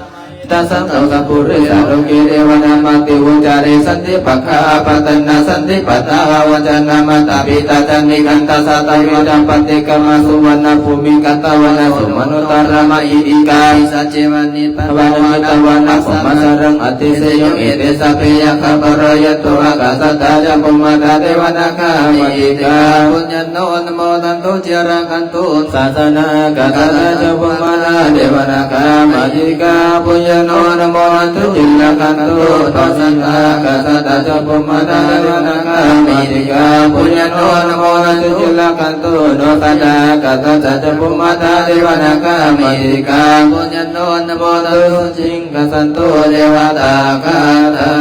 ตัสสะโสปุริสาโลกิเทวนามาติวุจาริสันติปัคขะปัตนาสันติปัตตาวจนามาตาปิตาจันนิกันตัสสะตวิดัมปฏิกรรมสุวรรณภูมิกัตตวนาสุมนุตตรมะอิติกาอิสัจเจวันิปวานิตวนาภมสรังอติเสโยเอเตสัพเพยะขปรยตุอากาสัตตาจภมตาเทวนาคามิอิกาปุญญโนนโมตันตุเจระกันตุศาสนากาตาจภมตาเทวนาคามิอิกาปุญญโนนโมตันตุจิลกันตุปัสสนากาตาจภมตาเทวนาคามิอิกาปุญญโนนโมตันตุจิลกันตุโนตัสสะกาตาจภมตาเทวนาคามิอิกาปุญญโนนโมตันตุจิงกัสสันตุเทวตากาตา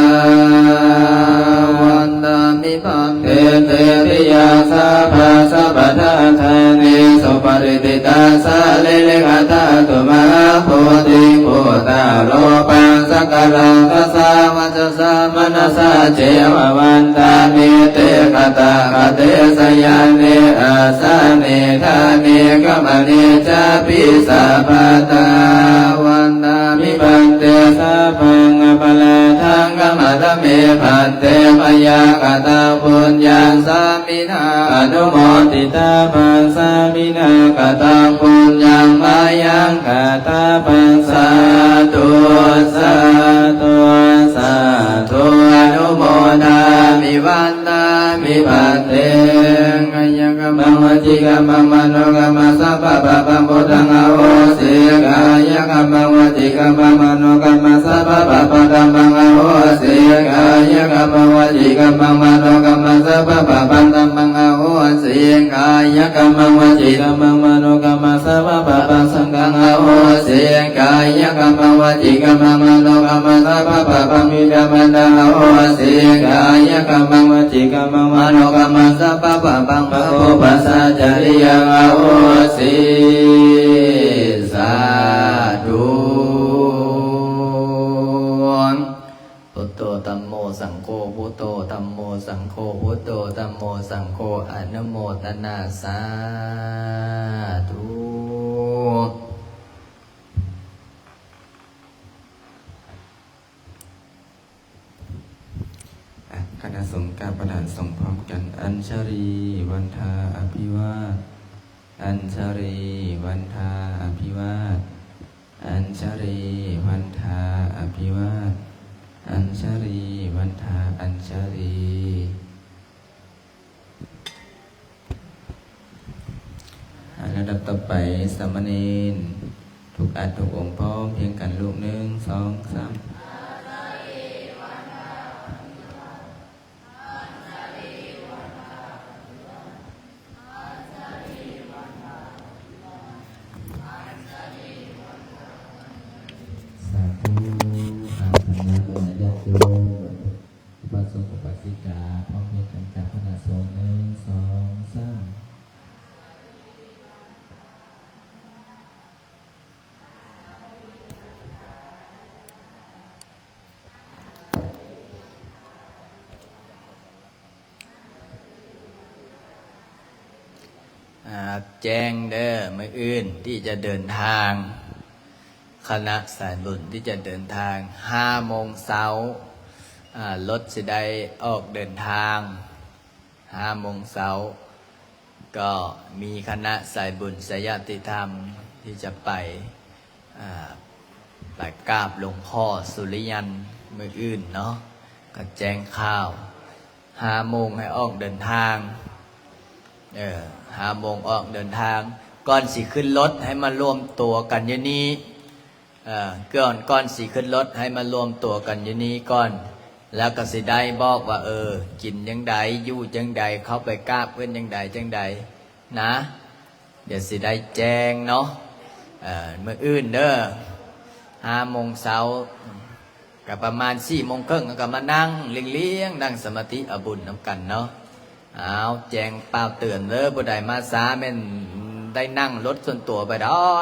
วันดามิปัมเตเตปิยาสาภาสัพพะทาทานิสุปริติตาสะเลเลกะตาตุมะโพธิโพตาโลปังสักการังตัสสะวัจสะมนัสสะเจวะวันตามิเตกตาคเตสยานิอาสานิธานิกัมมณิจาปิสัพพะตาวันตามิปันเตสัพพังอภลาทังกัมมะตะเมพันเตปยากตาปุญญาสามินาอนุโมทิตาปัสสามินากตาปุญญังมายังกตาปัสสาธุสาธุสาธุอนุโมทามิวันตามิปันเตกายกรรมังวจีกรรมังมโนกรรมังสัพพะปะปังโพธังอโหสิกายกรรมังวจีกรรมังมโนกรรมังสัพพะปะปังอโหสิกายกรรมังวจีกรรมังมโนกรรมังสัพพะปะปังอโหสิกายกรรมังวจีกรรมังมโนกรรมังสัพพะปะปังสังฆังอโหสิกายกรรมังวจีกรรมังมโนกรรมังสัพพะปะปังมิดามันดาอโหสิกายกรรมังวจีกรรมังมโนกรรมังสัพพะปะปังปะโพปัสสะจริยังอโหสิสาธุพุทโธธัมโมสังโฆพุทโธธัมโมสังโฆพุทโธธัมโมสังโฆอนุโมทนาสาธุคณะสงฆ์การประดานสงฆ์พร้อมกันอัญชรีวันทาอภิวาทอัญชรีวันทาอภิวาท อัญชรีวันทาอภิวาทอัญชรีวันทาอัญชรีระดับต่อไปสามเณรทุกอัดทุกองค์พร้อมเพียงกันลูกหนึ่งสองสามสาธุอาสัญญาโมญญาติโยมอุปสมบทอุปสิกาพร้อมเพียงกันจากคณะสงฆ์หนึ่งสองสาม แจ้งเด้อมื้ออื่นที่จะเดินทาง คณะสายบุญที่จะเดินทาง5 โมงเช้ารถสิได้ออกเดินทาง5 โมงเช้าก็มีคณะสายบุญสายติธรรมที่จะไปกราบหลวงพ่อสุริยันมื้ออื่นเนาะก็แจ้งข่าว5 โมงให้ออกเดินทาง5 โมงออกเดินทางก่อนสิขึ้นรถให้มารวมตัวกันอยู่นี้ก่อนสิขึ้นรถให้มารวมตัวกันอยู่นี้ก่อนแล้วก็สิได้บอกว่ากินยังใดอยู่จังใดเข้าไปกราบเพื่อนยังใดจังใดนะเดี๋ยวสิได้แจ้งเนาะเมื่ออื่นเด้อ5 โมงเช้ากับประมาณ4 โมงครึ่งก็มานั่งเลี้ยงนั่งสมาธิอบุญน้ำกันเนาะเอาแจ้งเปล่าเตือนเลยบ่ได้มาสาแม่นได้นั่งรถส่วนตัวไปได้